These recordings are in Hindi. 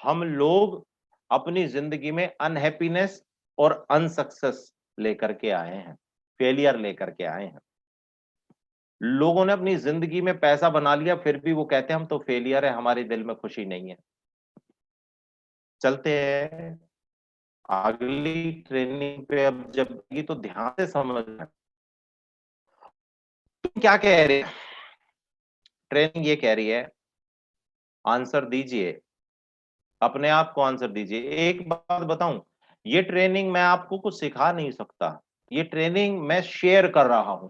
हम लोग अपनी जिंदगी में अनहैप्पीनेस और अनसक्सेस लेकर के आए हैं, फेलियर लेकर के आए हैं। लोगों ने अपनी जिंदगी में पैसा बना लिया, फिर भी वो कहते हैं हम तो फेलियर है, हमारे दिल में खुशी नहीं है। चलते हैं अगली ट्रेनिंग पे। अब जब ये तो ध्यान से समझना, तुम क्या कह रहे हैं? ट्रेनिंग ये कह रही है आंसर दीजिए, अपने आप को आंसर दीजिए। एक बात बताऊं, ये ट्रेनिंग मैं आपको कुछ सिखा नहीं सकता, ये ट्रेनिंग मैं शेयर कर रहा हूं।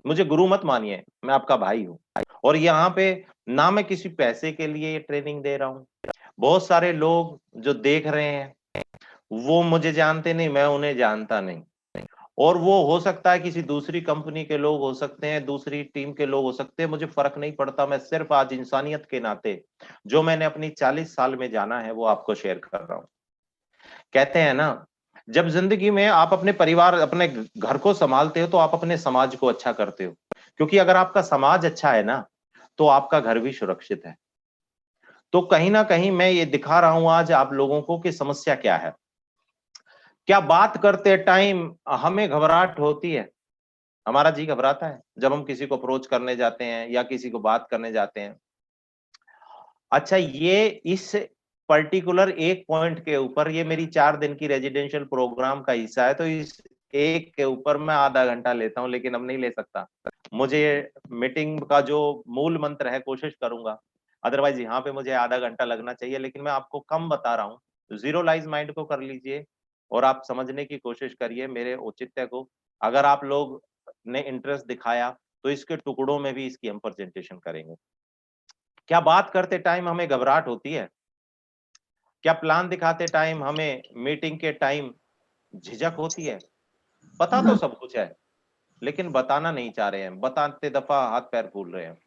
मुझे गुरु मत मानिए, मैं आपका भाई हूं। और यहाँ पे ना मैं किसी पैसे के लिए ये ट्रेनिंग दे रहा हूं। बहुत सारे लोग जो देख रहे हैं वो मुझे जानते नहीं, मैं उन्हें जानता नहीं। और वो हो सकता है किसी दूसरी कंपनी के लोग हो सकते हैं, दूसरी टीम के लोग हो सकते हैं, मुझे फर्क नहीं पड़ता। मैं सिर्फ आज इंसानियत के नाते जो मैंने अपनी 40 साल में जाना है वो आपको शेयर कर रहा हूं। कहते हैं ना, जब जिंदगी में आप अपने परिवार, अपने घर को संभालते हो तो आप अपने समाज को अच्छा करते हो, क्योंकि अगर आपका समाज अच्छा है ना तो आपका घर भी सुरक्षित है। तो कहीं ना कहीं मैं ये दिखा रहा हूं आज आप लोगों को कि समस्या क्या है। क्या बात करते टाइम हमें घबराहट होती है? हमारा जी घबराता है जब हम किसी को अप्रोच करने जाते हैं या किसी को बात करने जाते हैं। अच्छा, ये इस पर्टिकुलर एक पॉइंट के ऊपर, ये मेरी 4 दिन की रेजिडेंशियल प्रोग्राम का हिस्सा है, तो इस एक के ऊपर मैं आधा घंटा लेता हूं, लेकिन अब नहीं ले सकता। मुझे मीटिंग का जो मूल मंत्र है कोशिश करूंगा, अदरवाइज यहाँ पे मुझे आधा घंटा लगना चाहिए, लेकिन मैं आपको कम बता रहा हूँ। जीरो लाइज माइंड को कर लीजिए और आप समझने की कोशिश करिए मेरे औचित्य को। अगर आप लोग ने इंटरेस्ट दिखाया तो इसके टुकड़ों में भी इसकी हम प्रेजेंटेशन करेंगे। क्या बात करते टाइम हमें घबराहट होती है? क्या प्लान दिखाते टाइम हमें मीटिंग के टाइम झिझक होती है? पता तो सब कुछ है, लेकिन बताना नहीं चाह रहे हैं, बताते दफा हाथ पैर फूल रहे हैं।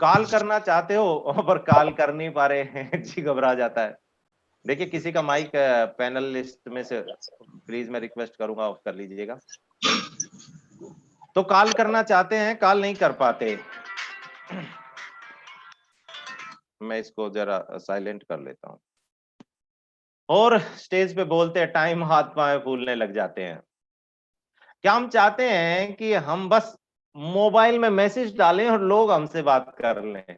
कॉल करना चाहते हो पर कॉल कर नहीं पा रहे हैं, जी घबरा जाता है। देखिए, किसी का माइक पैनल लिस्ट में से प्लीज मैं रिक्वेस्ट करूंगा ऑफ कर लीजिएगा। तो कॉल करना चाहते हैं, कॉल नहीं कर पाते। मैं इसको जरा साइलेंट कर लेता हूं। और स्टेज पे बोलते टाइम हाथ पांव फूलने लग जाते हैं। क्या हम चाहते हैं कि हम बस मोबाइल में मैसेज डालें और लोग हमसे बात कर लें?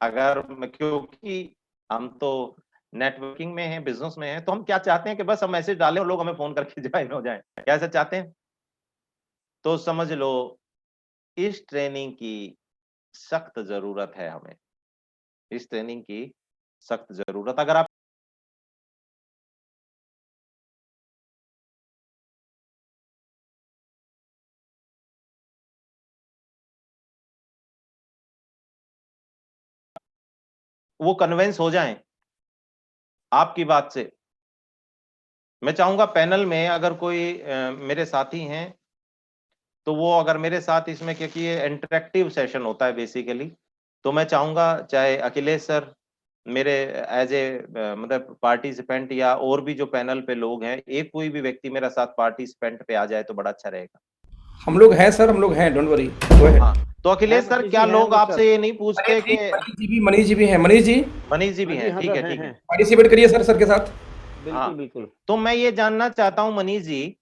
क्योंकि हम तो नेटवर्किंग में हैं, बिजनेस में हैं, तो हम क्या चाहते हैं कि बस हम मैसेज डालें और लोग हमें फोन करके ज्वाइन हो जाएं। क्या ऐसा चाहते हैं? तो समझ लो इस ट्रेनिंग की सख्त जरूरत है हमें, इस ट्रेनिंग की सख्त जरूरत। अगर आप वो कन्विंस हो जाएं आपकी बात से। मैं चाहूंगा पैनल में अगर कोई मेरे साथी हैं तो वो अगर मेरे साथ इसमें, क्योंकि ये इंटरेक्टिव सेशन होता है बेसिकली, तो मैं चाहूंगा चाहे अखिलेश सर मेरे एज ए मतलब पार्टिसिपेंट, या और भी जो पैनल पे लोग हैं, एक कोई भी व्यक्ति मेरा साथ पार्टिसिपेंट पे आ जाए तो बड़ा अच्छा रहेगा। हम लोग हैं सर, हम लोग हैं, डोंट वरी। हाँ, तो अखिलेश सर, क्या हैं हम लोग लोग आपसे सर। ये नहीं पूछते कि मनीष जी भी हैं, मनीष जी मनीष जी भी हाँ जी, हैं? हाँ ठीक सर, है, हैं ठीक है। हैं। पार्टिसिपेट करिए सर, सर के साथ। बिल्कुल हाँ, बिल्कुल। तो मैं ये जानना चाहता हूं मनीष जी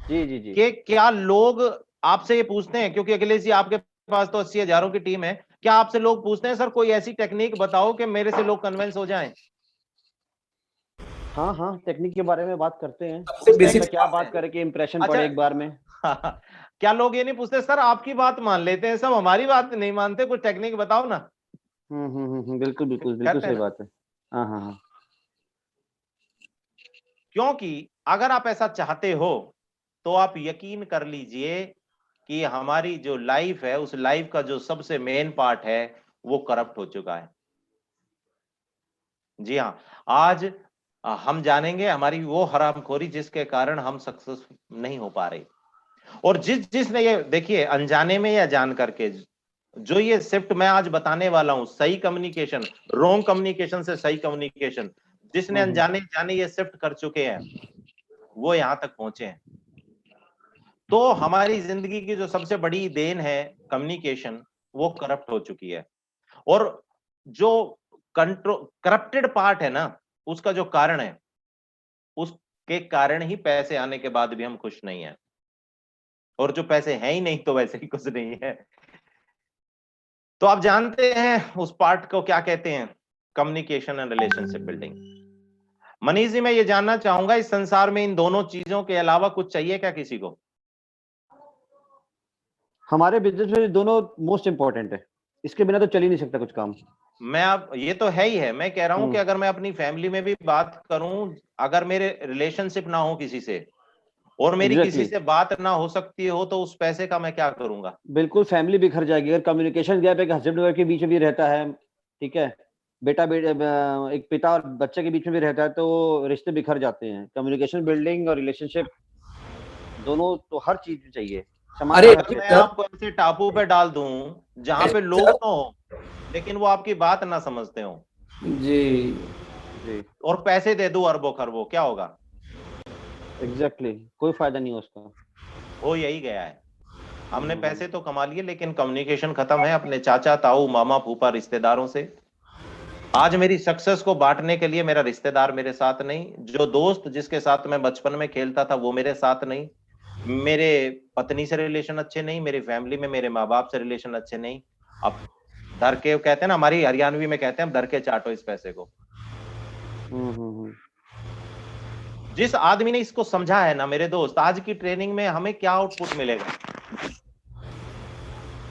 जी जी जी। कि क्या लोग आपसे ये पूछते हैं, क्योंकि अखिलेश जी आपके पास तो 80,000 की टीम है, क्या आपसे लोग पूछते हैं सर कोई ऐसी टेक्निक बताओ कि मेरे से लोग कन्विंस हो जाएं? हाँ हाँ, टेक्निक के बारे में बात करते हैं, सबसे किस टाइप बेसिक ऐसा की क्या बात बात है? करें कि इम्प्रेशन अच्छा। पड़े एक बार में। क्या लोग ये नहीं पूछते सर आपकी बात मान लेते हैं सब, हमारी बात नहीं मानते, कुछ टेक्निक बताओ ना? बिल्कुल बिल्कुल बिल्कुल करते हैं सही ना? बात है। हाँ हाँ हाँ। क्योंकि अगर आप ऐसा चाहते हो तो आप यकीन कर लीजिए कि हमारी जो लाइफ है उस लाइफ का जो सबसे मेन पार्ट है वो करप्ट हो चुका है। जी हाँ, आज हम जानेंगे हमारी वो हरामखोरी जिसके कारण हम सक्सेस नहीं हो पा रहे। और जिसने ये देखिए, अनजाने में या जान करके, जो ये शिफ्ट मैं आज बताने वाला हूं, सही कम्युनिकेशन, रॉन्ग कम्युनिकेशन से सही कम्युनिकेशन, जिसने हम्म। अनजाने जाने ये शिफ्ट कर चुके हैं वो यहां तक पहुंचे हैं। तो हमारी जिंदगी की जो सबसे बड़ी देन है कम्युनिकेशन, वो करप्ट हो चुकी है। और जो कंट्रोल करप्टेड पार्ट है ना, उसका जो कारण है, उसके कारण ही पैसे आने के बाद भी हम खुश नहीं है, और जो पैसे हैं ही नहीं तो वैसे ही कुछ नहीं है। तो आप जानते हैं उस पार्ट को क्या कहते हैं, communication and relationship building. Manish ji, मैं ये जानना चाहूंगा, इस संसार में इन दोनों चीजों के अलावा कुछ चाहिए क्या किसी को? हमारे बिजनेस में दोनों मोस्ट इंपॉर्टेंट है, इसके बिना तो चल ही नहीं सकता कुछ काम। मैं आप ये तो है ही है, मैं कह रहा हूं कि अगर मैं अपनी फैमिली में भी बात करूं, अगर मेरे रिलेशनशिप ना हो किसी से, और मेरी किसी से बात ना हो सकती हो, तो उस पैसे का मैं क्या करूंगा? बिल्कुल, फैमिली बिखर जाएगी। अगर कम्युनिकेशन गैप एक हस्बैंड वाइफ के बीच में भी रहता है, ठीक है, बेटा एक पिता और बच्चे के बीच में भी रहता है, तो रिश्ते बिखर जाते हैं। कम्युनिकेशन बिल्डिंग और रिलेशनशिप दोनों तो हर चीज में चाहिए। अरे मैं आपको ऐसे टापू पे डाल दूं जहां पे लोग तो हो, लेकिन वो आपकी बात ना समझते हो जी जी, और पैसे दे दूं अरबों खरबों, क्या होगा? एग्जैक्टली, कोई फायदा नहीं हो उसका। हो यही गया है, हमने पैसे तो कमा लिए लेकिन कम्युनिकेशन खत्म है अपने चाचा ताऊ मामा फूफा रिश्तेदारों से। आज मेरी सक्सेस को बांटने के लिए मेरा रिश्तेदार मेरे साथ नहीं, जो दोस्त जिसके साथ मैं बचपन में खेलता था वो मेरे साथ नहीं, मेरे पत्नी से रिलेशन अच्छे नहीं, मेरी फैमिली में मेरे माँ बाप से रिलेशन अच्छे नहीं। अब धर के कहते हैं ना, हमारी हरियाणवी में कहते हैं, धर के चाटो इस पैसे को। जिस आदमी ने इसको समझा है ना मेरे दोस्त, आज की ट्रेनिंग में हमें क्या आउटपुट मिलेगा,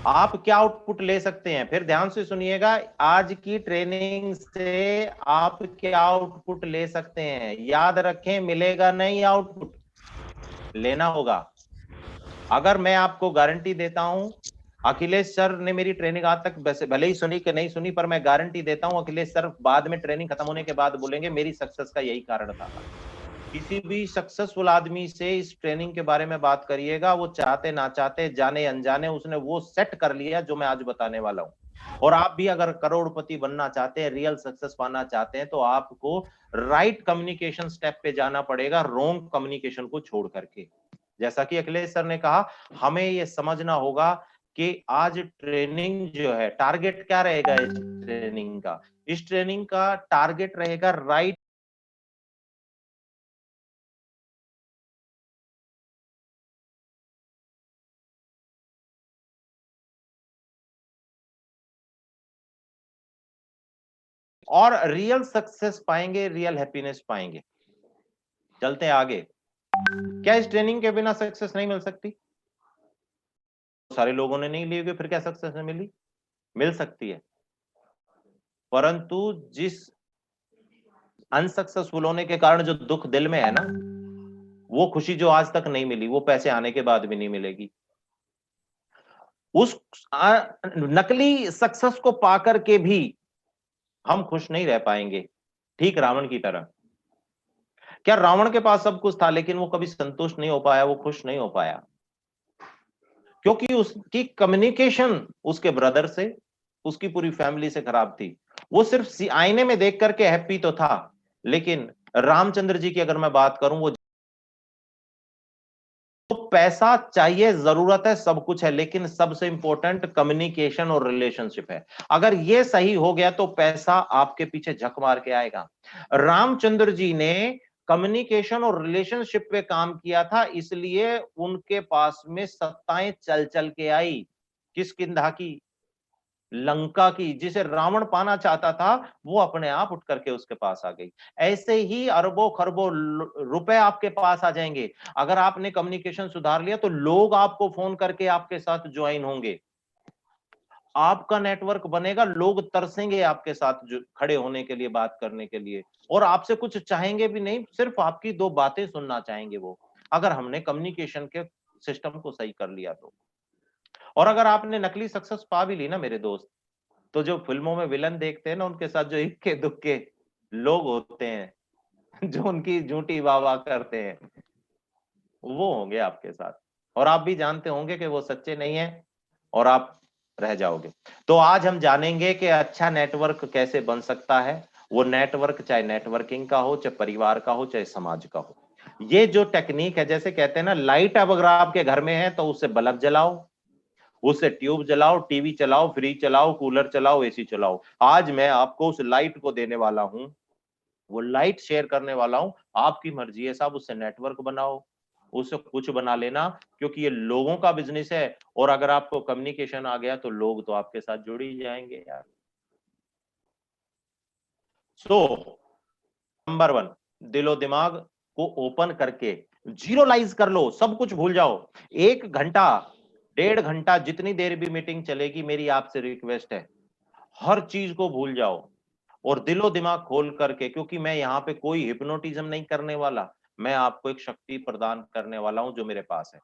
आप क्या आउटपुट ले सकते हैं, फिर ध्यान से सुनिएगा। आज की ट्रेनिंग से आप क्या आउटपुट ले सकते हैं, याद रखें, मिलेगा नहीं आउटपुट, लेना होगा। अगर मैं आपको गारंटी देता हूं, अखिलेश सर ने मेरी ट्रेनिंग आज तक वैसे भले ही सुनी कि नहीं सुनी, पर मैं गारंटी देता हूं अखिलेश सर बाद में ट्रेनिंग खत्म होने के बाद बोलेंगे मेरी सक्सेस का यही कारण था। किसी भी सक्सेसफुल आदमी से इस ट्रेनिंग के बारे में बात करिएगा, वो चाहते ना चाहते जाने अनजाने उसने वो सेट कर लिया जो मैं आज बताने वाला हूं। और आप भी अगर करोड़पति बनना चाहते हैं, रियल सक्सेस पाना चाहते हैं, तो आपको राइट कम्युनिकेशन स्टेप पे जाना पड़ेगा, रॉन्ग कम्युनिकेशन को छोड़ करके। जैसा कि अखिलेश सर ने कहा, हमें ये समझना होगा कि आज ट्रेनिंग जो है, टारगेट क्या रहेगा इस ट्रेनिंग का? इस ट्रेनिंग का टारगेट रहेगा राइट और रियल सक्सेस पाएंगे, रियल हैप्पीनेस पाएंगे। चलते हैं आगे। क्या इस ट्रेनिंग के बिना सक्सेस नहीं मिल सकती? सारे लोगों ने नहीं ली होगी, फिर क्या सक्सेस नहीं मिली? मिल सकती है, परंतु जिस अनसक्सेसफुल होने के कारण जो दुख दिल में है ना, वो खुशी जो आज तक नहीं मिली, वो पैसे आने के बाद भी नहीं मिलेगी। उस नकली सक्सेस को पाकर के भी हम खुश नहीं रह पाएंगे, ठीक रावण की तरह। क्या रावण के पास सब कुछ था लेकिन वो कभी संतुष्ट नहीं हो पाया, वो खुश नहीं हो पाया? क्योंकि उसकी कम्युनिकेशन उसके ब्रदर से, उसकी पूरी फैमिली से खराब थी। वो सिर्फ आईने में देख करके हैप्पी तो था, लेकिन रामचंद्र जी की अगर मैं बात करूं, वो पैसा चाहिए, जरूरत है, सब कुछ है, लेकिन सबसे इंपॉर्टेंट कम्युनिकेशन और रिलेशनशिप है। अगर ये सही हो गया तो पैसा आपके पीछे झक मार के आएगा। रामचंद्र जी ने कम्युनिकेशन और रिलेशनशिप पे काम किया था, इसलिए उनके पास में सत्ताएं चल चल के आई। किस किंधा की? लंका की। जिसे रावण पाना चाहता था, वो अपने आप उठ करके उसके पास आ गई। ऐसे ही अरबों खरबों रुपए आपके पास आ जाएंगे। अगर आपने कम्युनिकेशन सुधार लिया तो लोग आपको फोन करके आपके साथ ज्वाइन होंगे, आपका नेटवर्क बनेगा, लोग तरसेंगे आपके साथ जो खड़े होने के लिए, बात करने के लिए, और आपसे कुछ चाहेंगे भी नहीं, सिर्फ आपकी दो बातें सुनना चाहेंगे वो, अगर हमने कम्युनिकेशन के सिस्टम को सही कर लिया तो। और अगर आपने नकली सक्सेस पा भी ली ना मेरे दोस्त, तो जो फिल्मों में विलन देखते हैं ना, उनके साथ जो इक्के दुक्के लोग होते हैं जो उनकी झूठी वाह वाह करते हैं, वो होंगे आपके साथ, और आप भी जानते होंगे कि वो सच्चे नहीं है, और आप रह जाओगे। तो आज हम जानेंगे कि अच्छा नेटवर्क कैसे बन सकता है। वो नेटवर्क चाहे नेटवर्किंग का हो, चाहे परिवार का हो, चाहे समाज का हो। ये जो टेक्निक है, जैसे कहते हैं ना, लाइट अब अगर आपके घर में है तो उससे बल्ब जलाओ, उससे ट्यूब जलाओ, टीवी चलाओ, फ्रिज चलाओ, कूलर चलाओ, एसी चलाओ। आज मैं आपको उस लाइट को देने वाला हूं, वो लाइट शेयर करने वाला हूं, आपकी मर्जी है साहब, उससे नेटवर्क बनाओ, उससे कुछ बना लेना, क्योंकि ये लोगों का बिजनेस है। और अगर आपको कम्युनिकेशन आ गया तो लोग तो आपके साथ जुड़ ही जाएंगे यार। सो नंबर 1, दिलो दिमाग को ओपन करके जीरोलाइज कर लो, सब कुछ भूल जाओ। 1 घंटा 1.5 घंटा जितनी देर भी मीटिंग चलेगी, मेरी आपसे रिक्वेस्ट है, हर चीज को भूल जाओ और दिलो दिमाग खोल करके, क्योंकि मैं यहाँ पे कोई हिप्नोटिज्म नहीं करने वाला, मैं आपको एक शक्ति प्रदान करने वाला हूं जो मेरे पास है,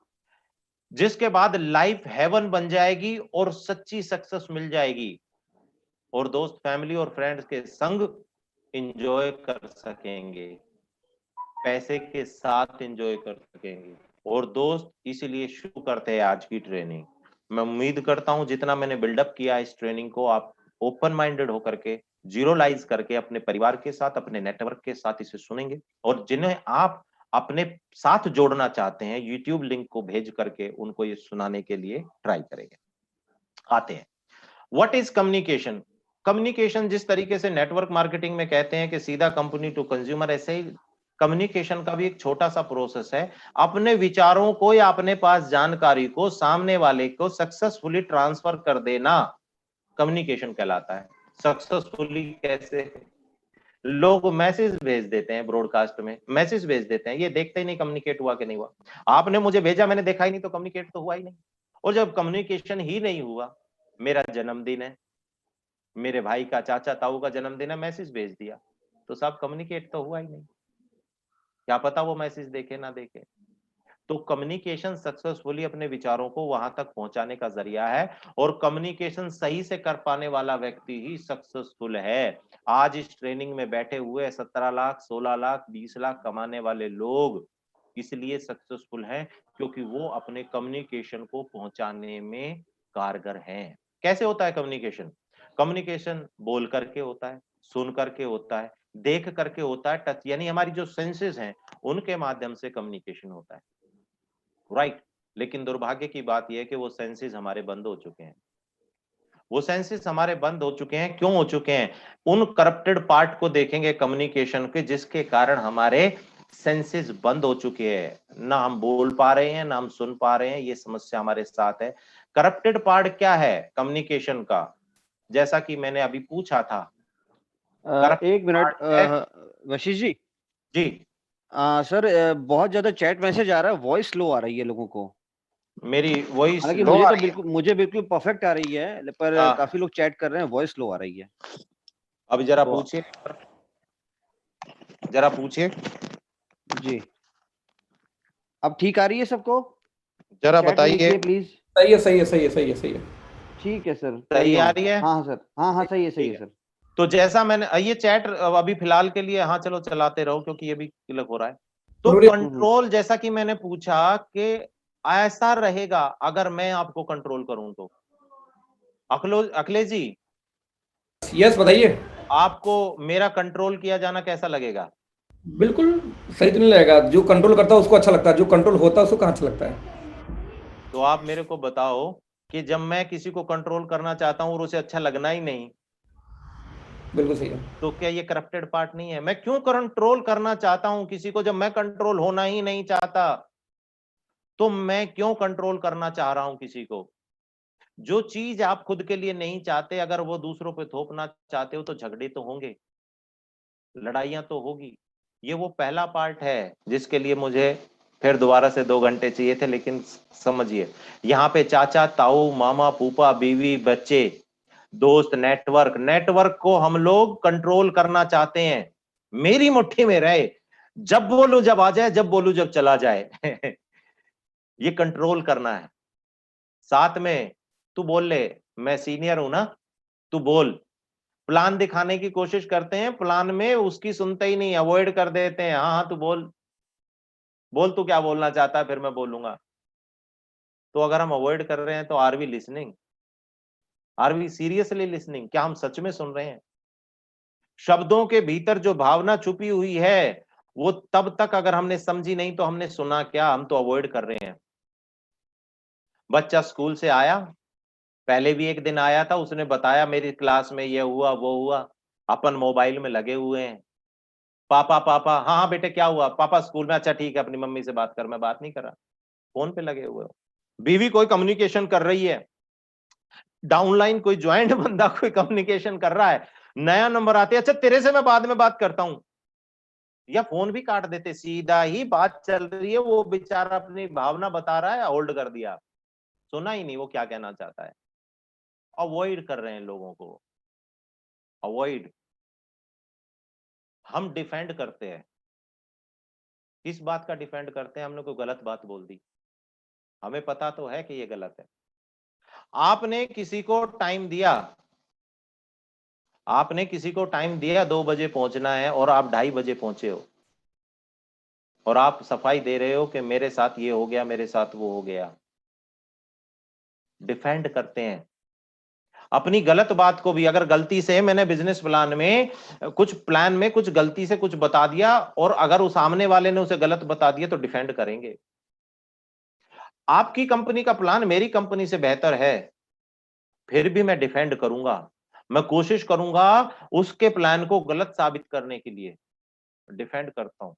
जिसके बाद लाइफ हेवन बन जाएगी और सच्ची सक्सेस मिल जाएगी। और दोस्त फैमिली और फ्रेंड्स के संग एंजॉय कर सकेंगे, पैसे के साथ एंजॉय कर सकेंगे। और दोस्त इसलिए शुरू करते हैं आज की ट्रेनिंग। मैं उम्मीद करता हूं जितना मैंने बिल्डअप किया इस ट्रेनिंग को, आप ओपन माइंडेड होकर के, जीरोलाइज करके अपने परिवार के साथ, अपने नेटवर्क के साथ इसे सुनेंगे। और जिन्हें आप अपने साथ जोड़ना चाहते हैं, यूट्यूब लिंक को भेज करके उनको ये सुनाने के लिए ट्राई करेंगे। आते हैं, व्हाट इज कम्युनिकेशन। कम्युनिकेशन जिस तरीके से नेटवर्क मार्केटिंग में कहते हैं कि सीधा कंपनी टू कंज्यूमर, ऐसे ही कम्युनिकेशन का भी एक छोटा सा प्रोसेस है। अपने विचारों को या अपने पास जानकारी को सामने वाले को सक्सेसफुली ट्रांसफर कर देना कम्युनिकेशन कहलाता है। सक्सेसफुली कैसे? लोग मैसेज भेज देते हैं, ब्रॉडकास्ट में मैसेज भेज देते हैं, ये देखते ही नहीं कम्युनिकेट हुआ कि नहीं हुआ। आपने मुझे भेजा, मैंने देखा ही नहीं, तो कम्युनिकेट तो हुआ ही नहीं। और जब कम्युनिकेशन ही नहीं हुआ, मेरा जन्मदिन है, मेरे भाई का, चाचा ताऊ का जन्मदिन है, मैसेज भेज दिया, तो साहब कम्युनिकेट तो हुआ ही नहीं। क्या पता वो मैसेज देखे ना देखे। तो कम्युनिकेशन सक्सेसफुली अपने विचारों को वहां तक पहुंचाने का जरिया है, और कम्युनिकेशन सही से कर पाने वाला व्यक्ति ही सक्सेसफुल है। आज इस ट्रेनिंग में बैठे हुए 17 लाख, 16 लाख, 20 लाख कमाने वाले लोग इसलिए सक्सेसफुल हैं क्योंकि वो अपने कम्युनिकेशन को पहुंचाने में कारगर हैं। कैसे होता है कम्युनिकेशन? कम्युनिकेशन बोल करके होता है, सुन करके होता है, देख करके होता है, टच, यानी हमारी जो सेंसेस हैं उनके माध्यम से कम्युनिकेशन होता है, राइट। लेकिन दुर्भाग्य की बात यह है कि वो सेंसेस हमारे बंद हो चुके हैं। वो सेंसेस हमारे बंद हो चुके हैं, क्यों हो चुके हैं? उन करप्टेड पार्ट को देखेंगे कम्युनिकेशन के, जिसके कारण हमारे सेंसेस बंद हो चुके हैं। ना हम बोल पा रहे हैं, ना हम सुन पा रहे हैं, ये समस्या हमारे साथ है। करप्टेड पार्ट क्या है कम्युनिकेशन का? जैसा कि मैंने अभी पूछा था, एक मिनट, पार्ट है वशीष जी। जी। सर, बहुत ज्यादा चैट मैसेज आ रहा है, वॉइस स्लो आ रही है लोगों को। मेरी वॉइस हालांकि लो मुझे आ तो रही है? मुझे बिल्कुल परफेक्ट आ रही है, पर हाँ। काफी लोग चैट कर रहे हैं, वॉइस स्लो आ रही है। अभी जरा तो पूछिए, जरा पूछिए, जी, अब ठीक आ रही है सबको? जरा चैट में बताइए। लिखिए प्लीज। सही है, सही है, सही है, सही है, सही है। ठीक है सर, सही कैरी आ ऑन। रही है? हाँ हाँ सर, हाँ हाँ, सही है, सही ठीक है है। सर। तो जैसा मैंने ये चैट अभी फिलहाल के लिए, हाँ चलो चलाते रहो क्योंकि ये भी क्लिक हो रहा है। तो डोंट वरी। कंट्रोल, जैसा कि मैंने पूछा कि ऐसा रहेगा अगर मैं आपको कंट्रोल करूं तो। अखिलेश जी, यस, बताइए। आपको मेरा कंट्रोल किया जाना कैसा लगेगा? बिल्कुल सही तो नहीं लगेगा। जो कंट्रोल करता है उसको अच्छा लगता है, जो कंट्रोल होता है उसको कहाँ अच्छा लगता है। तो आप मेरे को बताओ कि जब मैं किसी को कंट्रोल करना चाहता हूं और उसे अच्छा लगना ही नहीं, बिल्कुल सही है। तो क्या ये करप्टेड पार्ट नहीं है? मैं क्यों कंट्रोल करना चाहता हूं किसी को जब मैं कंट्रोल होना ही नहीं चाहता? तो मैं क्यों कंट्रोल करना चाह रहा हूं किसी को? जो चीज आप खुद के लिए नहीं चाहते, अगर वो दूसरों पे थोपना चाहते हो तो झगड़े तो होंगे, लड़ाइयां तो होगी। ये वो पहला पार्ट है जिसके लिए मुझे फिर दोबारा से 2 घंटे चाहिए थे, लेकिन समझिए, यहाँ पे चाचा ताऊ, मामा फूफा, बीवी बच्चे, दोस्त, नेटवर्क, नेटवर्क को हम लोग कंट्रोल करना चाहते हैं, मेरी मुट्ठी में रहे, जब बोलूं जब आ जाए, जब बोलूं जब चला जाए। ये कंट्रोल करना है। साथ में तू बोल ले, मैं सीनियर हूं ना, तू बोल। प्लान दिखाने की कोशिश करते हैं, प्लान में उसकी सुनते ही नहीं, अवॉइड कर देते हैं। हाँ हाँ तू बोल, बोल तू क्या बोलना चाहता है, फिर मैं बोलूंगा। तो अगर हम अवॉइड कर रहे हैं तो are we listening? Are we seriously listening? क्या हम सच में सुन रहे हैं? शब्दों के भीतर जो भावना छुपी हुई है वो तब तक अगर हमने समझी नहीं तो हमने सुना क्या? हम तो अवॉइड कर रहे हैं। बच्चा स्कूल से आया, पहले भी एक दिन आया था, उसने बताया मेरी क्लास में ये हुआ वो हुआ, अपन मोबाइल में लगे हुए हैं। पापा पापा, हाँ हाँ बेटे क्या हुआ, पापा स्कूल में, अच्छा ठीक है अपनी मम्मी से बात कर, मैं बात नहीं कर रहा, फोन पे लगे हुए हो। बीवी कोई कम्युनिकेशन कर रही है, डाउनलाइन कोई ज्वाइंट बंदा कोई कम्युनिकेशन कर रहा है, नया नंबर आते, अच्छा तेरे से मैं बाद में बात करता हूं, या फोन भी काट देते, सीधा ही बात चल रही है, वो बेचारा अपनी भावना बता रहा है, होल्ड कर दिया, सुना ही नहीं वो क्या कहना चाहता है। अवॉइड कर रहे हैं लोगों को, अवॉइड। हम डिफेंड करते हैं, किस बात का डिफेंड करते हैं, हमने कोई गलत बात बोल दी, हमें पता तो है कि ये गलत है। आपने किसी को टाइम दिया, आपने किसी को टाइम दिया 2 बजे पहुंचना है और आप 2:30 बजे पहुंचे हो, और आप सफाई दे रहे हो कि मेरे साथ ये हो गया, मेरे साथ वो हो गया। डिफेंड करते हैं अपनी गलत बात को भी। अगर गलती से मैंने बिजनेस प्लान में कुछ गलती से कुछ बता दिया, और अगर उस सामने वाले ने उसे गलत बता दिया, तो डिफेंड करेंगे। आपकी कंपनी का प्लान मेरी कंपनी से बेहतर है, फिर भी मैं डिफेंड करूंगा, मैं कोशिश करूंगा उसके प्लान को गलत साबित करने के लिए, डिफेंड करता हूं।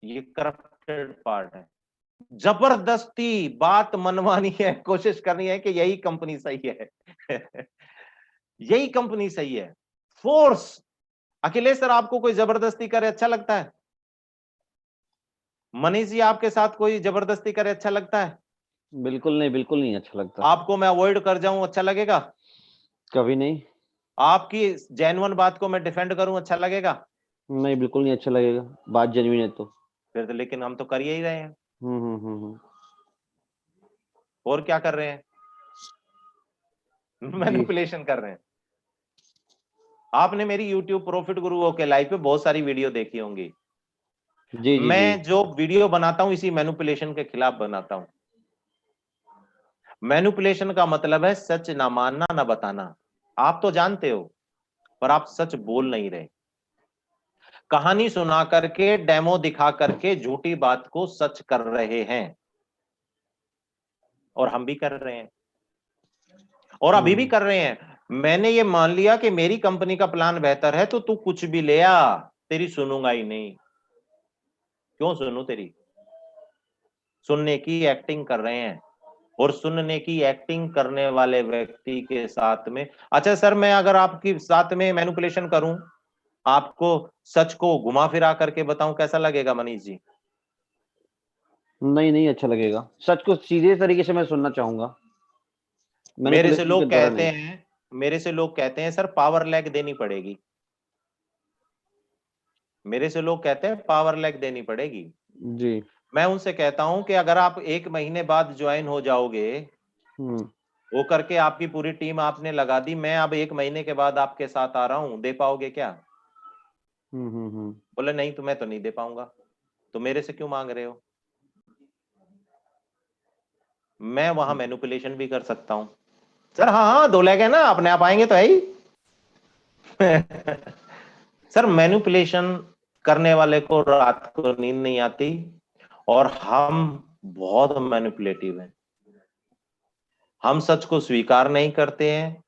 ये करप्टेड पार्ट है। जबरदस्ती बात मनवानी है, कोशिश करनी है कि यही कंपनी सही है यही कंपनी सही है, फोर्स। अखिलेश सर, आपको कोई जबरदस्ती करे अच्छा लगता है? मनीष जी, आपके साथ कोई जबरदस्ती करे अच्छा लगता है? बिल्कुल नहीं अच्छा लगता। आपको मैं अवॉइड कर जाऊं अच्छा लगेगा? कभी नहीं। आपकी जेन्युइन बात को मैं डिफेंड करूं अच्छा लगेगा? नहीं, बिल्कुल नहीं अच्छा लगेगा, बात जेन्युइन है तो। फिर तो लेकिन हम तो कर ही रहे हैं, हम्म। और क्या कर रहे हैं? जी मैनिपुलेशन कर रहे हैं। आपने मेरी YouTube प्रॉफिट गुरुओं के लाइव पे बहुत सारी वीडियो देखी होंगी। जी जी मैं जी। जो वीडियो बनाता हूं इसी मैनिपुलेशन के खिलाफ बनाता हूं। मैनिपुलेशन का मतलब है सच ना मानना ना बताना। आप तो जानते हो, पर आप सच बोल नहीं रहे। कहानी सुना करके, डेमो दिखा करके झूठी बात को सच कर रहे हैं, और हम भी कर रहे हैं, और अभी भी कर रहे हैं। मैंने ये मान लिया कि मेरी कंपनी का प्लान बेहतर है, तो तू कुछ भी ले आ, तेरी सुनूंगा ही नहीं। क्यों सुनूं तेरी? सुनने की एक्टिंग कर रहे हैं, और सुनने की एक्टिंग करने वाले व्यक्ति के साथ में, अच्छा सर मैं अगर आपके साथ में मैनिपुलेशन करूं, आपको सच को घुमा फिरा करके बताऊं, कैसा लगेगा मनीष जी? नहीं अच्छा लगेगा, सच को सीधे तरीके से मैं सुनना चाहूंगा, मेरे से मैनिपुलेशन के लोग द्वारा कहते नहीं। हैं, मेरे से लोग कहते हैं सर पावर लैग देनी पड़ेगी, मेरे से लोग कहते हैं पावर लैग देनी पड़ेगी। जी। मैं उनसे कहता हूं कि अगर आप 1 महीने बाद ज्वाइन हो जाओगे, हम्म वो करके आपकी पूरी टीम आपने लगा दी, मैं अब 1 महीने के बाद आपके साथ आ रहा हूं, दे पाओगे क्या? हम्म। बोले नहीं, तो मैं तो नहीं दे पाऊंगा, तो मेरे से क्यों मांग रहे हो? मैं वहां मैनिपुलेशन भी कर सकता हूं। सर हाँ हाँ 2 लैग है ना, अपने आप आएंगे तो है ही सर मैनिपुलेशन करने वाले को रात को नींद नहीं आती, और हम बहुत मैनिपुलेटिव हैं। हम सच को स्वीकार नहीं करते हैं।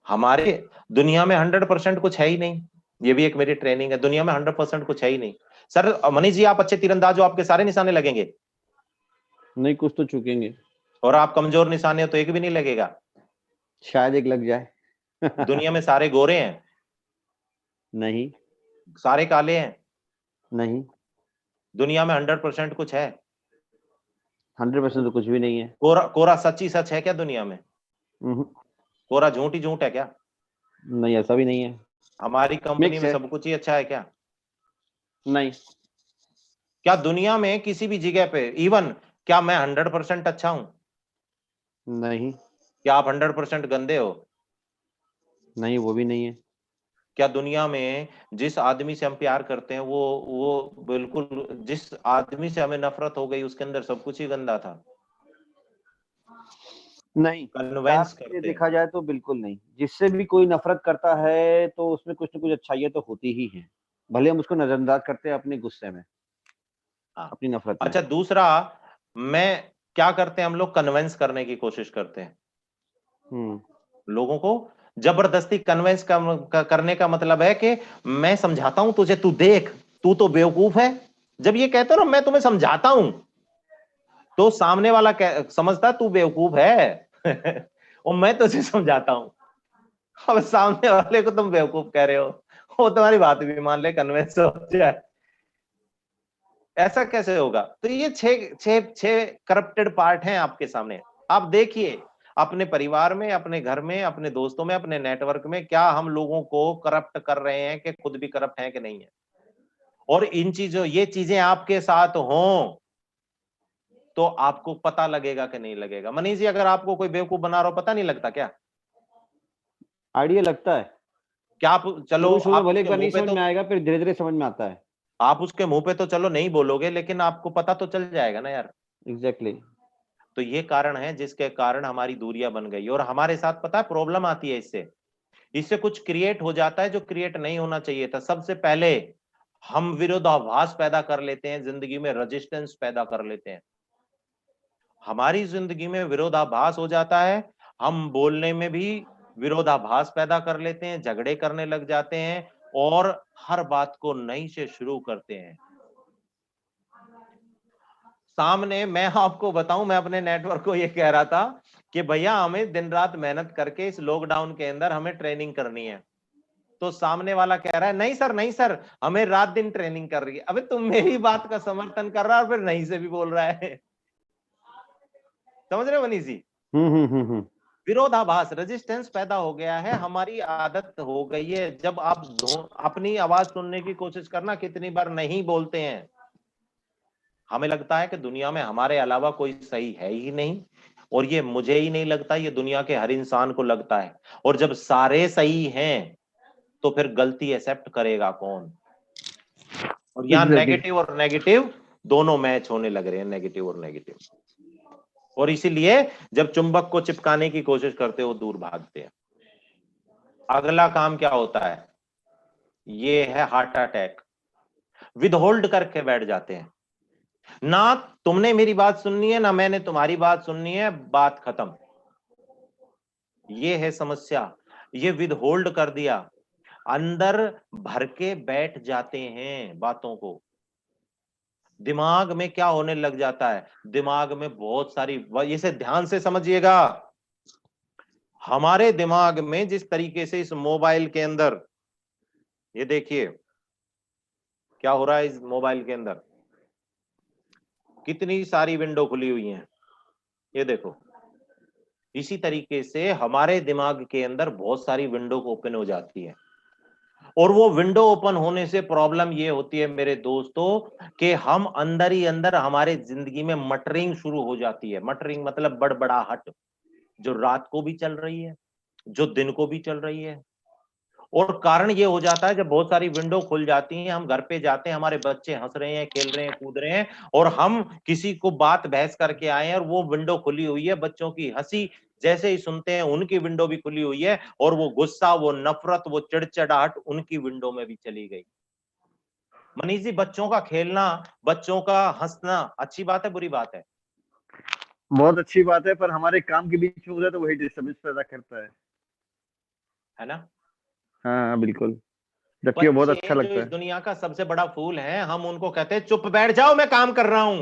हमारे दुनिया में 100% कुछ है ही नहीं, ये भी एक मेरी ट्रेनिंग है, दुनिया में 100% कुछ है ही नहीं। सर मनीष जी, आप अच्छे तीरंदाज हो, आपके सारे निशाने लगेंगे, नहीं, कुछ तो चुकेंगे। और आप कमजोर निशाने हो तो एक भी नहीं लगेगा। शायद एक लग जाए दुनिया में सारे गोरे हैं, नहीं। सारे काले हैं, नहीं, दुनिया में 100% कुछ है? 100% तो कुछ भी नहीं है। कोरा कोरा सच ही सच है क्या दुनिया में? हम्म, कोरा झूठ ही झूठ है क्या? नहीं, ऐसा भी नहीं है। हमारी कंपनी मिक्स में है। सब कुछ ही अच्छा है क्या? नहीं। क्या दुनिया में किसी भी जगह पे, इवन क्या मैं 100% अच्छा हूं? नहीं। क्या आप 100% गंदे हो? नहीं, वो भी नहीं है। क्या दुनिया में जिस आदमी से हम प्यार करते हैं, वो बिल्कुल, जिस आदमी से हमें नफरत हो गई उसके अंदर सब कुछ ही गंदा था? नहीं, प्यार कन्वेंस से करते हैं। देखा जाए तो बिल्कुल नहीं। जिससे भी कोई नफरत करता है तो उसमें कुछ न कुछ अच्छाइयाँ तो होती ही हैं। भले हम उसको नजरअंदाज करते हैं अपने गुस्से में, हाँ। अपनी नफरत में। अच्छा दूसरा, मैं क्या करते हैं हम लोग, कन्वेंस करने की कोशिश करते हैं। लोगों को जबरदस्ती कन्विंस करने का मतलब है कि मैं समझाता हूं तुझे, तू देख, तू तो बेवकूफ है। जब ये कहते हो ना मैं तुम्हें समझाता हूं, तो सामने वाला समझता तू बेवकूफ है और मैं तुझे समझाता हूं। अब सामने वाले को तुम बेवकूफ कह रहे हो, वो तुम्हारी बात भी मान ले, कन्विंस हो जाए, ऐसा कैसे होगा? तो ये छह करप्टेड पार्ट हैं आपके सामने। आप देखिए अपने परिवार में, अपने घर में, अपने दोस्तों में, अपने नेटवर्क में, क्या हम लोगों को करप्ट कर रहे हैं कि खुद भी करप्ट हैं कि नहीं है। और इन चीजों, ये चीजें आपके साथ हों तो आपको पता लगेगा कि नहीं लगेगा। मनीष जी, अगर आपको कोई बेवकूफ बना रहा हो, पता नहीं लगता क्या? आइडिया लगता है। क्या आप, चलो शुरू में आप भले एक उसके बार मुंह नहीं पे समझ तो, में आएगा, फिर धीरे धीरे समझ में आता है। आप उसके मुंह पे तो चलो नहीं बोलोगे, लेकिन आपको पता तो चल जाएगा ना यार। एग्जैक्टली। तो ये कारण है जिसके कारण हमारी दूरियां बन गई। और हमारे साथ पता है प्रॉब्लम आती है इससे कुछ क्रिएट हो जाता है जो क्रिएट नहीं होना चाहिए था। सबसे पहले हम विरोधाभास पैदा कर लेते हैं, जिंदगी में रेजिस्टेंस पैदा कर लेते हैं। हमारी जिंदगी में विरोधाभास हो जाता है, हम बोलने में भी विरोधाभास पैदा कर लेते हैं, झगड़े करने लग जाते हैं और हर बात को नई से शुरू करते हैं। सामने मैं आपको बताऊं, मैं अपने नेटवर्क को ये कह रहा था कि भैया हमें दिन रात मेहनत करके इस लॉकडाउन के अंदर हमें ट्रेनिंग करनी है। तो सामने वाला कह रहा है नहीं सर, नहीं सर, हमें रात दिन ट्रेनिंग कर रही है। अबे तुम मेरी बात का समर्थन कर रहा है और फिर नहीं से भी बोल रहा है। समझ रहे हो मनीष जी? विरोधाभास, रेजिस्टेंस पैदा हो गया है, हमारी आदत हो गई है। जब आप अपनी आवाज सुनने की कोशिश करना, कितनी बार नहीं बोलते हैं, हमें लगता है कि दुनिया में हमारे अलावा कोई सही है ही नहीं, और ये मुझे ही नहीं लगता, ये दुनिया के हर इंसान को लगता है। और जब सारे सही हैं तो फिर गलती एक्सेप्ट करेगा कौन? और यहाँ नेगेटिव और नेगेटिव दोनों मैच होने लग रहे हैं, नेगेटिव और नेगेटिव। और इसीलिए जब चुंबक को चिपकाने की कोशिश करते हो दूर भागते हैं। अगला काम क्या होता है? ये है हार्ट अटैक। विदहोल्ड करके बैठ जाते हैं, ना तुमने मेरी बात सुननी है ना मैंने तुम्हारी बात सुननी है, बात खत्म। ये है समस्या। ये विदहोल्ड कर दिया, अंदर भर के बैठ जाते हैं बातों को। दिमाग में क्या होने लग जाता है? दिमाग में बहुत सारी, इसे ध्यान से समझिएगा। हमारे दिमाग में जिस तरीके से इस मोबाइल के अंदर, ये देखिए क्या हो रहा है इस मोबाइल के अंदर, कितनी सारी विंडो खुली हुई हैं, ये देखो। इसी तरीके से हमारे दिमाग के अंदर बहुत सारी विंडो ओपन हो जाती है। और वो विंडो ओपन होने से प्रॉब्लम ये होती है मेरे दोस्तों कि हम अंदर ही अंदर, हमारे जिंदगी में मटरिंग शुरू हो जाती है। मटरिंग मतलब बड़बड़ाहट, जो रात को भी चल रही है, जो दिन को भी चल रही है। और कारण ये हो जाता है जब बहुत सारी विंडो खुल जाती हैं, हम घर पे जाते हैं, हमारे बच्चे हंस रहे हैं, खेल रहे हैं, कूद रहे हैं, और हम किसी को बात बहस करके आए हैं और वो विंडो खुली हुई है, बच्चों की हंसी जैसे ही सुनते हैं उनकी विंडो भी खुली हुई है, और वो गुस्सा, वो नफरत, वो चिड़चिड़ाहट उनकी विंडो में भी चली गई। मनीष जी, बच्चों का खेलना, बच्चों का हंसना अच्छी बात है बुरी बात है? बहुत अच्छी बात है, पर हमारे काम के बीच में होता है तो वही डिस्टर्बेंस पैदा करता है ना? हाँ बिल्कुल, जबकि वो बहुत अच्छा जो लगता इस है। दुनिया का सबसे बड़ा फूल है, हम उनको कहते हैं चुप बैठ जाओ मैं काम कर रहा हूं।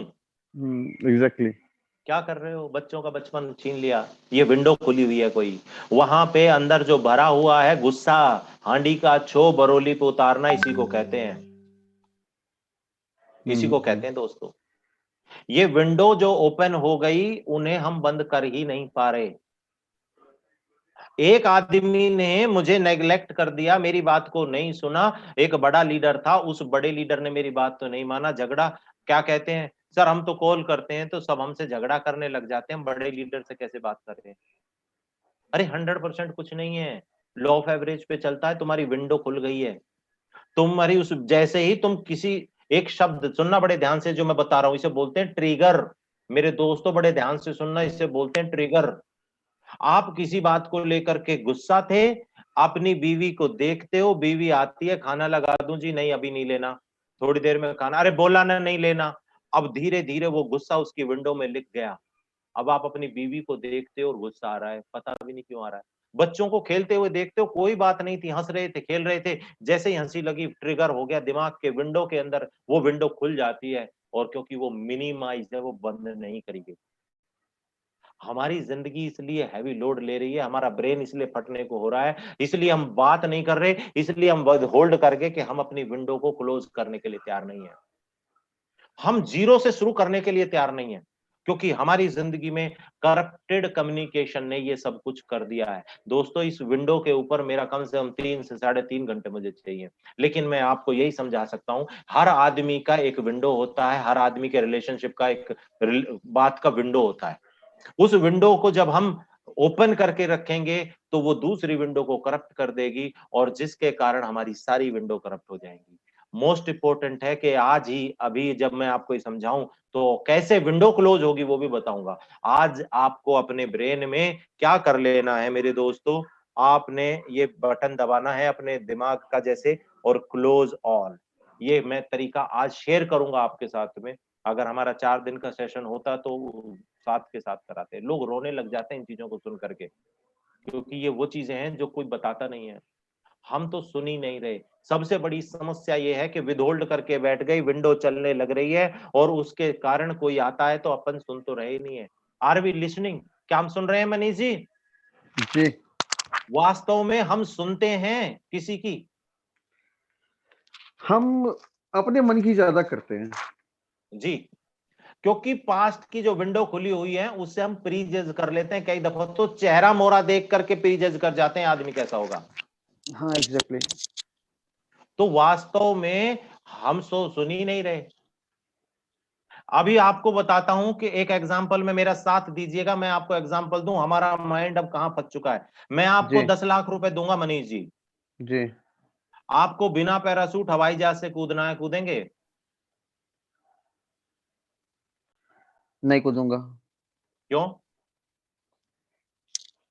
एग्जैक्टली। क्या कर रहे हो? बच्चों का बचपन छीन लिया। ये विंडो खुली हुई है कोई, वहां पे अंदर जो भरा हुआ है गुस्सा, हांडी का छो बरोली पे उतारना, इसी को कहते हैं, इसी को कहते हैं दोस्तों। ये विंडो जो ओपन हो गई, उन्हें हम बंद कर ही नहीं पा रहे। एक आदमी ने मुझे नेग्लेक्ट कर दिया, मेरी बात को नहीं सुना। एक बड़ा लीडर था, उस बड़े लीडर ने मेरी बात तो नहीं माना, झगड़ा। क्या कहते हैं सर, हम तो कॉल करते हैं तो सब हमसे झगड़ा करने लग जाते हैं, हम बड़े लीडर से कैसे बात कर रहे हैं? अरे 100% कुछ नहीं है, लॉ ऑफ एवरेज पे चलता है। तुम्हारी विंडो खुल गई है, तुम्हारी उस, जैसे ही तुम किसी, एक शब्द सुनना बड़े ध्यान से जो मैं बता रहा हूं, इसे बोलते हैं ट्रिगर। मेरे दोस्तों बड़े ध्यान से सुनना, इसे बोलते हैं ट्रिगर। आप किसी बात को लेकर के गुस्सा थे, अपनी बीवी को देखते हो, बीवी आती है, खाना लगा दूं जी, नहीं अभी नहीं लेना, थोड़ी देर में खाना, अरे बोला ना नहीं लेना। अब धीरे धीरे वो गुस्सा उसकी विंडो में लिख गया। अब आप अपनी बीवी को देखते हो और गुस्सा आ रहा है, पता भी नहीं क्यों आ रहा है। बच्चों को खेलते हुए देखते हो, कोई बात नहीं थी, हंस रहे थे, खेल रहे थे, जैसे ही हंसी लगी ट्रिगर हो गया दिमाग के विंडो के अंदर, वो विंडो खुल जाती है और क्योंकि वो मिनिमाइज है वो बंद नहीं करी गई। हमारी जिंदगी इसलिए हैवी लोड ले रही है, हमारा ब्रेन इसलिए फटने को हो रहा है, इसलिए हम बात नहीं कर रहे, इसलिए हम होल्ड करके कि हम अपनी विंडो को क्लोज करने के लिए तैयार नहीं है। हम जीरो से शुरू करने के लिए तैयार नहीं है, क्योंकि हमारी जिंदगी में करप्टेड कम्युनिकेशन ने ये सब कुछ कर दिया है। दोस्तों, इस विंडो के ऊपर मेरा कम से कम 3 से 3.5 घंटे मुझे चाहिए, लेकिन मैं आपको यही समझा सकता हूं, हर आदमी का एक विंडो होता है, हर आदमी के रिलेशनशिप का एक बात का विंडो होता है। उस विंडो को जब हम ओपन करके रखेंगे तो वो दूसरी विंडो को करप्ट कर देगी और जिसके कारण हमारी सारी विंडो करप्ट हो जाएंगी। मोस्ट इंपॉर्टेंट है कि आज ही अभी जब मैं आपको ये समझाऊं तो कैसे विंडो क्लोज होगी वो भी बताऊंगा। आज आपको अपने ब्रेन में क्या कर लेना है मेरे दोस्तों, आपने ये बटन दबाना है अपने दिमाग का जैसे और क्लोज ऑल, ये मैं तरीका आज शेयर करूंगा आपके साथ में। अगर हमारा 4 दिन का सेशन होता तो साथ के साथ कराते। लोग रोने लग जाते हैं इन चीजों को सुन करके, क्योंकि ये वो चीजें हैं जो कोई बताता नहीं है, हम तो सुन ही नहीं रहे। सबसे बड़ी समस्या ये है कि विदहोल्ड करके बैठ गई, विंडो चलने लग रही है और उसके कारण कोई आता है तो अपन सुन तो रहे ही नहीं है। Are we listening? क्या हम सुन रहे हैं मनीष जी? जी वास्तव में हम सुनते हैं किसी की? हम अपने मन की ज्यादा करते हैं। जी, क्योंकि पास्ट की जो विंडो खुली हुई है उससे हम प्री जज कर लेते हैं। कई दफा तो चेहरा मोहरा देख करके प्री जज कर जाते हैं आदमी कैसा होगा। हाँ एग्जैक्टली। तो वास्तव में हम सुन ही नहीं रहे। अभी आपको बताता हूं कि एक एग्जाम्पल में मेरा साथ दीजिएगा, मैं आपको एग्जाम्पल दूं हमारा माइंड अब कहां फंस चुका है। मैं आपको जी 10 लाख रुपए दूंगा मनीष जी, जी आपको बिना पैरासूट हवाई जहाज से कूदना है, कूदेंगे? नहीं कूदूंगा। क्यों?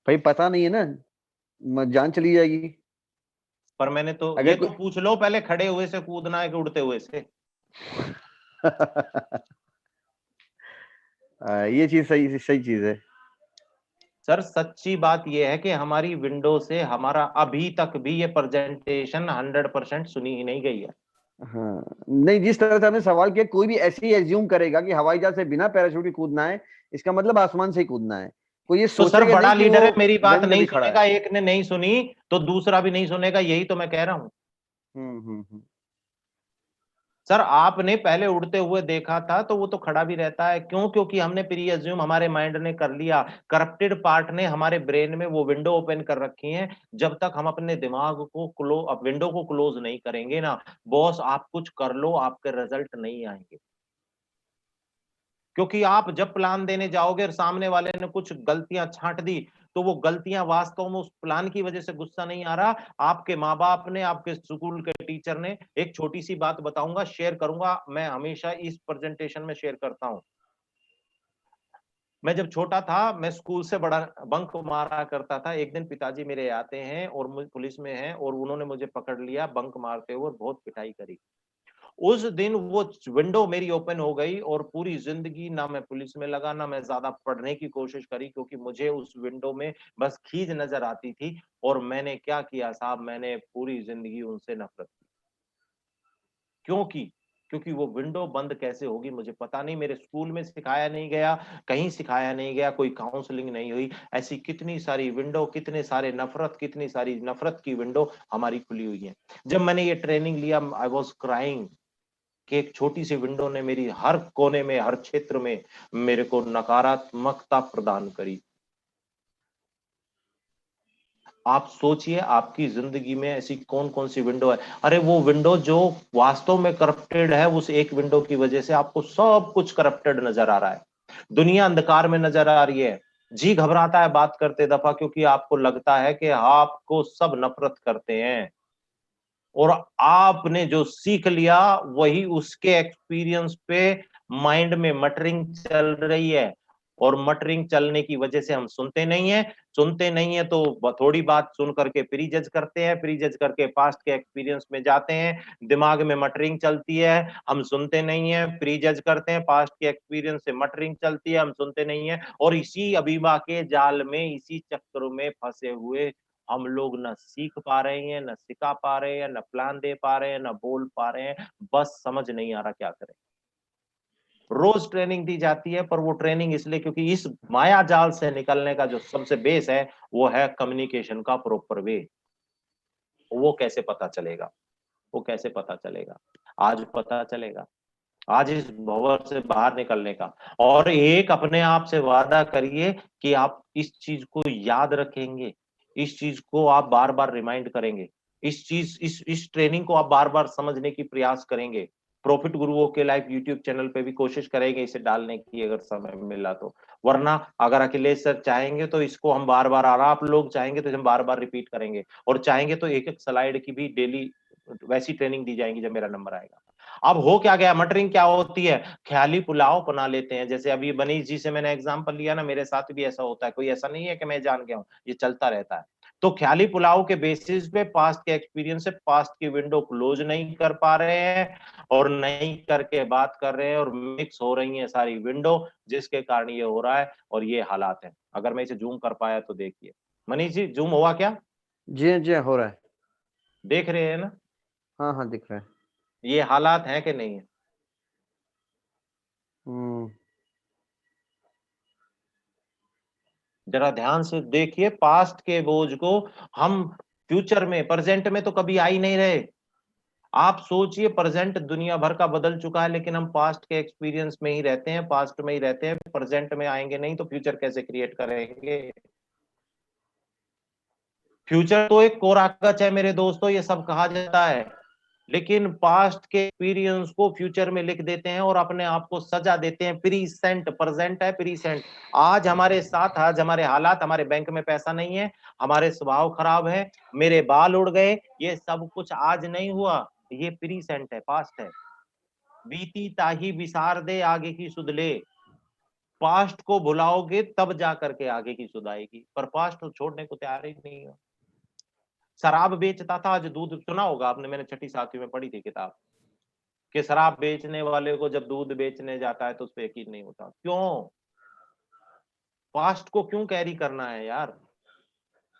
भाई पता नहीं है ना, जान चली जाएगी। पर मैंने तो अगर ये तो पूछ लो पहले, खड़े हुए से कूदना है कि उड़ते हुए से? ये चीज सही सही चीज है। सर सच्ची बात यह है कि हमारी विंडो से हमारा अभी तक भी ये प्रेजेंटेशन 100% सुनी ही नहीं गई है। हाँ नहीं, जिस तरह से आपने सवाल किया, कोई भी ऐसे ही एज्यूम करेगा कि हवाई जहाज से बिना पैराशूट के कूदना है, इसका मतलब आसमान से ही कूदना है। कोई ये तो सर सोचेगा बड़ा नहीं कि लीडर वो है, मेरी बात जमीन में नहीं भी खड़ा सुनेगा, है। एक ने नहीं सुनी तो दूसरा भी नहीं सुनेगा, यही तो मैं कह रहा हूं। हम्म। सर आपने पहले उड़ते हुए देखा था तो वो तो खड़ा भी रहता है, क्यों? क्योंकि हमने प्री अज्यूम, हमारे माइंड ने कर लिया, करप्टेड पार्ट ने हमारे ब्रेन में वो विंडो ओपन कर रखी है। जब तक हम अपने दिमाग को विंडो को क्लोज नहीं करेंगे ना, बॉस आप कुछ कर लो आपके रिजल्ट नहीं आएंगे। क्योंकि आप जब प्लान देने जाओगे और सामने वाले ने कुछ गलतियां छांट दी, तो वो गलतियां वास्तव में उस प्लान की वजह से गुस्सा नहीं आ रहा, आपके माँ बाप ने, आपके स्कूल के टीचर ने। एक छोटी सी बात बताऊंगा, शेयर करूंगा, मैं हमेशा इस प्रेजेंटेशन में शेयर करता हूं। मैं जब छोटा था, मैं स्कूल से बड़ा बंक मारा करता था। एक दिन पिताजी मेरे आते हैं और पुलिस में हैं और उन्होंने मुझे पकड़ लिया बंक मारते हुए और बहुत पिटाई करी। उस दिन वो विंडो मेरी ओपन हो गई और पूरी जिंदगी ना मैं पुलिस में लगा, ना मैं ज्यादा पढ़ने की कोशिश करी, क्योंकि मुझे उस विंडो में बस खींच नजर आती थी। और मैंने क्या किया साहब, मैंने पूरी जिंदगी उनसे नफरत की। क्योंकि क्योंकि वो विंडो बंद कैसे होगी मुझे पता नहीं, मेरे स्कूल में सिखाया नहीं गया, कहीं सिखाया नहीं गया, कोई काउंसलिंग नहीं हुई। ऐसी कितनी सारी विंडो, कितने सारे नफरत, कितनी सारी नफरत की विंडो हमारी खुली हुई है। जब मैंने ये ट्रेनिंग लिया, आई वॉज क्राइंग कि एक छोटी सी विंडो ने मेरी हर कोने में, हर क्षेत्र में मेरे को नकारात्मकता प्रदान करी। आप सोचिए आपकी जिंदगी में ऐसी कौन कौन सी विंडो है। अरे वो विंडो जो वास्तव में करप्टेड है, उस एक विंडो की वजह से आपको सब कुछ करप्टेड नजर आ रहा है, दुनिया अंधकार में नजर आ रही है। जी घबराता है बात करते दफा, क्योंकि आपको लगता है कि आपको सब नफरत करते हैं और आपने जो सीख लिया वही उसके एक्सपीरियंस पे माइंड में मटरिंग चल रही है। और मटरिंग चलने की वजह से हम सुनते नहीं है तो थोड़ी बात सुन करके प्री जज करते हैं, प्री जज करके पास्ट के एक्सपीरियंस में जाते हैं, दिमाग में मटरिंग चलती है, हम सुनते नहीं है, प्री जज करते हैं, पास्ट के एक्सपीरियंस से मटरिंग चलती है, हम सुनते नहीं है, और इसी अभिमा के जाल में, इसी चक्र में फंसे हुए हम लोग न सीख पा रहे हैं, न सिखा पा रहे हैं, न प्लान दे पा रहे हैं, न बोल पा रहे हैं, बस समझ नहीं आ रहा क्या करें। रोज ट्रेनिंग दी जाती है, पर वो ट्रेनिंग इसलिए क्योंकि इस माया जाल से निकलने का जो सबसे बेस है वो है कम्युनिकेशन का प्रॉपर वे। वो कैसे पता चलेगा? वो कैसे पता चलेगा? आज पता चलेगा, आज इस भंवर से बाहर निकलने का। और एक अपने आप से वादा करिए कि आप इस चीज को याद रखेंगे, इस चीज को आप बार बार रिमाइंड करेंगे, इस ट्रेनिंग को आप बार बार समझने की प्रयास करेंगे। प्रॉफिट गुरुओं के लाइव यूट्यूब चैनल पे भी कोशिश करेंगे इसे डालने की अगर समय मिला तो, वरना अगर अखिलेश सर चाहेंगे तो इसको हम बार बार, और आप लोग चाहेंगे तो हम बार बार रिपीट करेंगे, और चाहेंगे तो एक एक स्लाइड की भी डेली वैसी ट्रेनिंग दी जाएगी जब मेरा नंबर आएगा। अब हो क्या गया, मटरिंग क्या होती है? ख्याली पुलाव बना लेते हैं। जैसे अभी मनीष जी से मैंने एग्जांपल लिया ना, मेरे साथ भी ऐसा होता है, कोई ऐसा नहीं है कि मैं जान गया हूं, ये चलता रहता है। तो ख्याली पुलाव के बेसिस पे पास्ट के एक्सपीरियंस से पास्ट की विंडो क्लोज नहीं कर पा रहे हैं, और नहीं करके बात कर रहे हैं, और मिक्स हो रही है सारी विंडो, जिसके कारण ये हो रहा है और ये हालात है। अगर मैं इसे जूम कर पाया तो देखिए। मनीष जी जूम हुआ क्या? जी हाँ, हो रहा है। देख रहे हैं ना? हाँ हाँ, दिख रहा है। ये हालात है कि नहीं है? हम्म। जरा ध्यान से देखिए, पास्ट के बोझ को हम फ्यूचर में, प्रेजेंट में तो कभी आ ही नहीं रहे। आप सोचिए, प्रेजेंट दुनिया भर का बदल चुका है, लेकिन हम पास्ट के एक्सपीरियंस में ही रहते हैं, पास्ट में ही रहते हैं, प्रेजेंट में आएंगे नहीं तो फ्यूचर कैसे क्रिएट करेंगे? फ्यूचर तो एक कोरा कागज है मेरे दोस्तों, ये सब कहा जाता है, लेकिन पास्ट के एक्सपीरियंस को फ्यूचर में लिख देते हैं और अपने आप को सजा देते हैं। प्रीसेंट, प्रेजेंट है प्रीसेंट। आज हमारे साथ, आज हमारे हालात, हमारे बैंक में पैसा नहीं है, हमारे स्वभाव खराब है, मेरे बाल उड़ गए, ये सब कुछ आज नहीं हुआ, ये प्रीसेंट है, पास्ट है। बीती ताही बिसार दे, आगे की सुध ले। पास्ट को भुलाओगे तब जा करके आगे की सुध आएगी, पर पास्ट को छोड़ने को तैयार ही नहीं हो। शराब बेचता था, आज दूध, सुना होगा आपने, मैंने छठी सातवीं में पढ़ी थी किताब, कि शराब बेचने वाले को जब दूध बेचने जाता है तो उस पर यकीन नहीं होता। क्यों? पास्ट को क्यों कैरी करना है यार?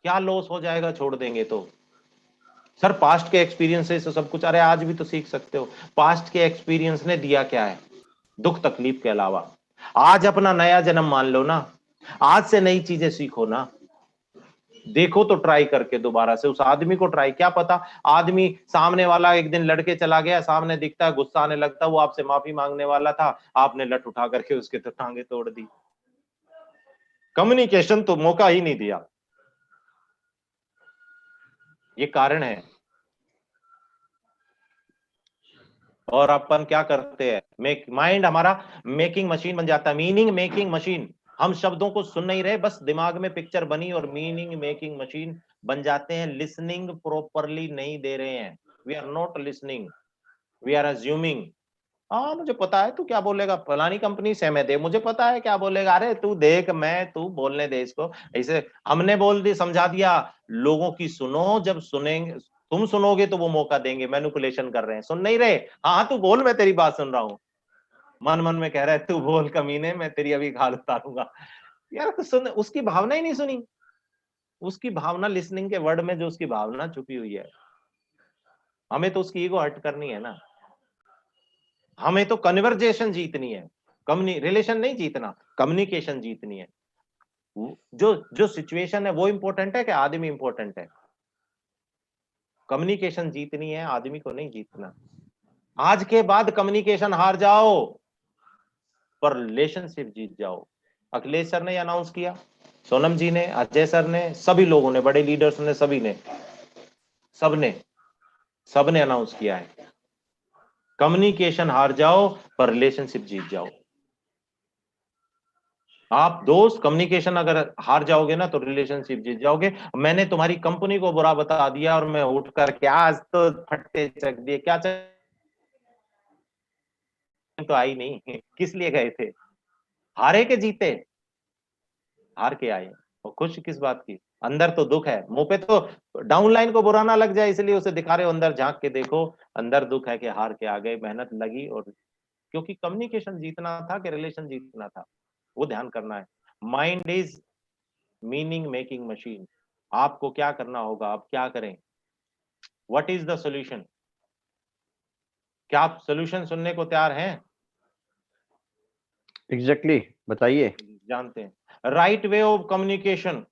क्या लॉस हो जाएगा छोड़ देंगे तो? सर पास्ट के एक्सपीरियंस से सब कुछ, अरे आज भी तो सीख सकते हो। पास्ट के एक्सपीरियंस ने दिया क्या है? दुख तकलीफ के अलावा। आज अपना नया जन्म मान लो ना, आज से नई चीजें सीखो ना, देखो तो ट्राई करके दोबारा से उस आदमी को ट्राई, क्या पता आदमी सामने वाला एक दिन लड़के चला गया, सामने दिखता है, गुस्सा आने लगता, वो आपसे माफी मांगने वाला था, आपने लठ उठा करके उसके तो टांगे तोड़ दी। कम्युनिकेशन तो मौका ही नहीं दिया। ये कारण है। और अपन क्या करते हैं, माइंड हमारा मेकिंग मशीन बन जाता है, मीनिंग मेकिंग मशीन। हम शब्दों को सुन नहीं रहे, बस दिमाग में पिक्चर बनी और मीनिंग मेकिंग मशीन बन जाते हैं। लिसनिंग प्रॉपरली नहीं दे रहे हैं। We are not listening, we are assuming. हाँ मुझे पता है तू क्या बोलेगा, फलानी कंपनी से मैं दे, मुझे पता है क्या बोलेगा, अरे तू देख, मैं, तू बोलने दे इसको। ऐसे हमने बोल दी, समझा दिया। लोगों की सुनो, जब सुनेंगे, तुम सुनोगे तो वो मौका देंगे। मैनिपुलेशन कर रहे हैं, सुन नहीं रहे। हाँ हाँ तू बोल, मैं तेरी बात सुन रहा हूँ। मन मन में कह रहा है तू बोल कमीने, मैं तेरी अभी खाल उतारूंगा। यार तो सुन, उसकी भावना ही नहीं सुनी। उसकी भावना, लिसनिंग के वर्ड में जो उसकी भावना छुपी हुई है, हमें तो उसकी ईगो हर्ट करनी है ना। हमें तो कन्वर्जेशन जीतनी है, रिलेशन नहीं जीतना, कम्युनिकेशन जीतनी है। जो जो सिचुएशन है वो इंपॉर्टेंट है कि आदमी इंपॉर्टेंट है? कम्युनिकेशन जीतनी है, आदमी को नहीं जीतना। आज के बाद कम्युनिकेशन हार जाओ पर रिलेशनशिप जीत जाओ। अखिलेश सर ने अनाउंस किया, सोनम जी ने, अजय सर ने, सभी लोगों ने, बड़े लीडर्स ने, सभी ने, सबने अनाउंस किया है, कम्युनिकेशन हार जाओ पर रिलेशनशिप जीत जाओ। आप दोस्त कम्युनिकेशन अगर हार जाओगे ना तो रिलेशनशिप जीत जाओगे। मैंने तुम्हारी कंपनी को बुरा बता दिया और मैं उठकर क्या आज तो फट्टे चक दिए, क्या तो आई नहीं, किस लिए गए थे? हारे के जीते? हार के आए, और खुश किस बात की? अंदर तो दुख है, मुंह पे तो डाउन लाइन को बुरा ना लग जाए इसलिए उसे दिखा रहे हो, अंदर झांक के देखो, अंदर दुख है कि हार के आ गए, मेहनत लगी, और क्योंकि कम्युनिकेशन जीतना था कि रिलेशन जीतना था, वो ध्यान करना है। Mind is meaning making machine. आपको क्या करना होगा, आप क्या करें? What is the solution? क्या आप सॉल्यूशन सुनने को तैयार हैं? एग्जैक्टली, बताइए। जानते हैं right way of communication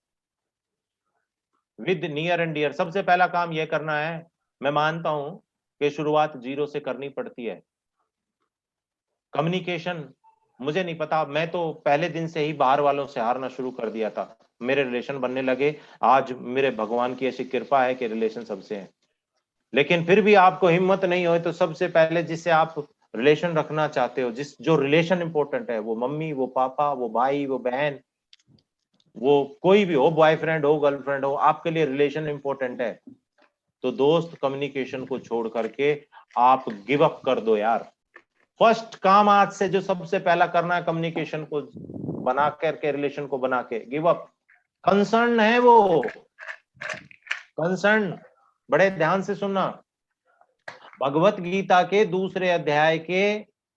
with near and dear. सबसे पहला काम यह करना है, मैं मानता हूं कि शुरुआत जीरो से करनी पड़ती है। कम्युनिकेशन, मुझे नहीं पता, मैं तो पहले दिन से ही बाहर वालों से हारना शुरू कर दिया था, मेरे रिलेशन बनने लगे। आज मेरे भगवान की ऐसी कृपा है कि रिलेशन सबसे है। लेकिन फिर भी आपको हिम्मत नहीं हो तो सबसे पहले जिससे आप रिलेशन रखना चाहते हो, जिस जो रिलेशन इंपॉर्टेंट है, वो मम्मी, वो पापा, वो भाई, वो बहन, वो कोई भी हो, बॉयफ्रेंड हो, गर्लफ्रेंड हो, आपके लिए रिलेशन इंपॉर्टेंट है। तो दोस्त, कम्युनिकेशन को छोड़ करके आप गिव अप कर दो यार। फर्स्ट काम आज से जो सबसे पहला करना है, कम्युनिकेशन को बना करके, रिलेशन को बना के गिव अप। कंसर्न है वो, कंसर्न, बड़े ध्यान से सुनना। भगवत गीता के दूसरे अध्याय के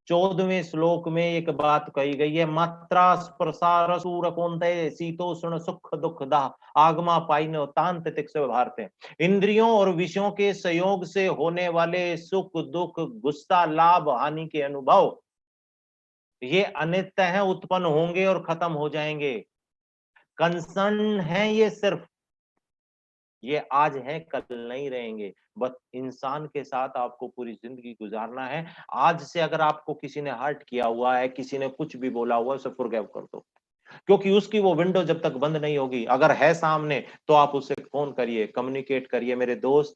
14वें श्लोक में एक बात कही गई है, मात्रा स्पर्शा रसूर कौंते शीतोष्ण सुख दुख दाह आगमा पाइनो तांत तिक्ष भारते। इंद्रियों और विषयों के संयोग से होने वाले सुख दुख गुस्सा लाभ हानि के अनुभव, ये अनित्य है, उत्पन्न होंगे और खत्म हो जाएंगे। कंसर्न है ये सिर्फ, ये आज है कल नहीं रहेंगे। बस इंसान के साथ आपको पूरी जिंदगी गुजारना है। आज से अगर आपको किसी ने हर्ट किया हुआ है, किसी ने कुछ भी बोला हुआ है, उसे फॉरगिव कर दो, क्योंकि उसकी वो विंडो जब तक बंद नहीं होगी, अगर है सामने तो आप उससे फोन करिए, कम्युनिकेट करिए। मेरे दोस्त,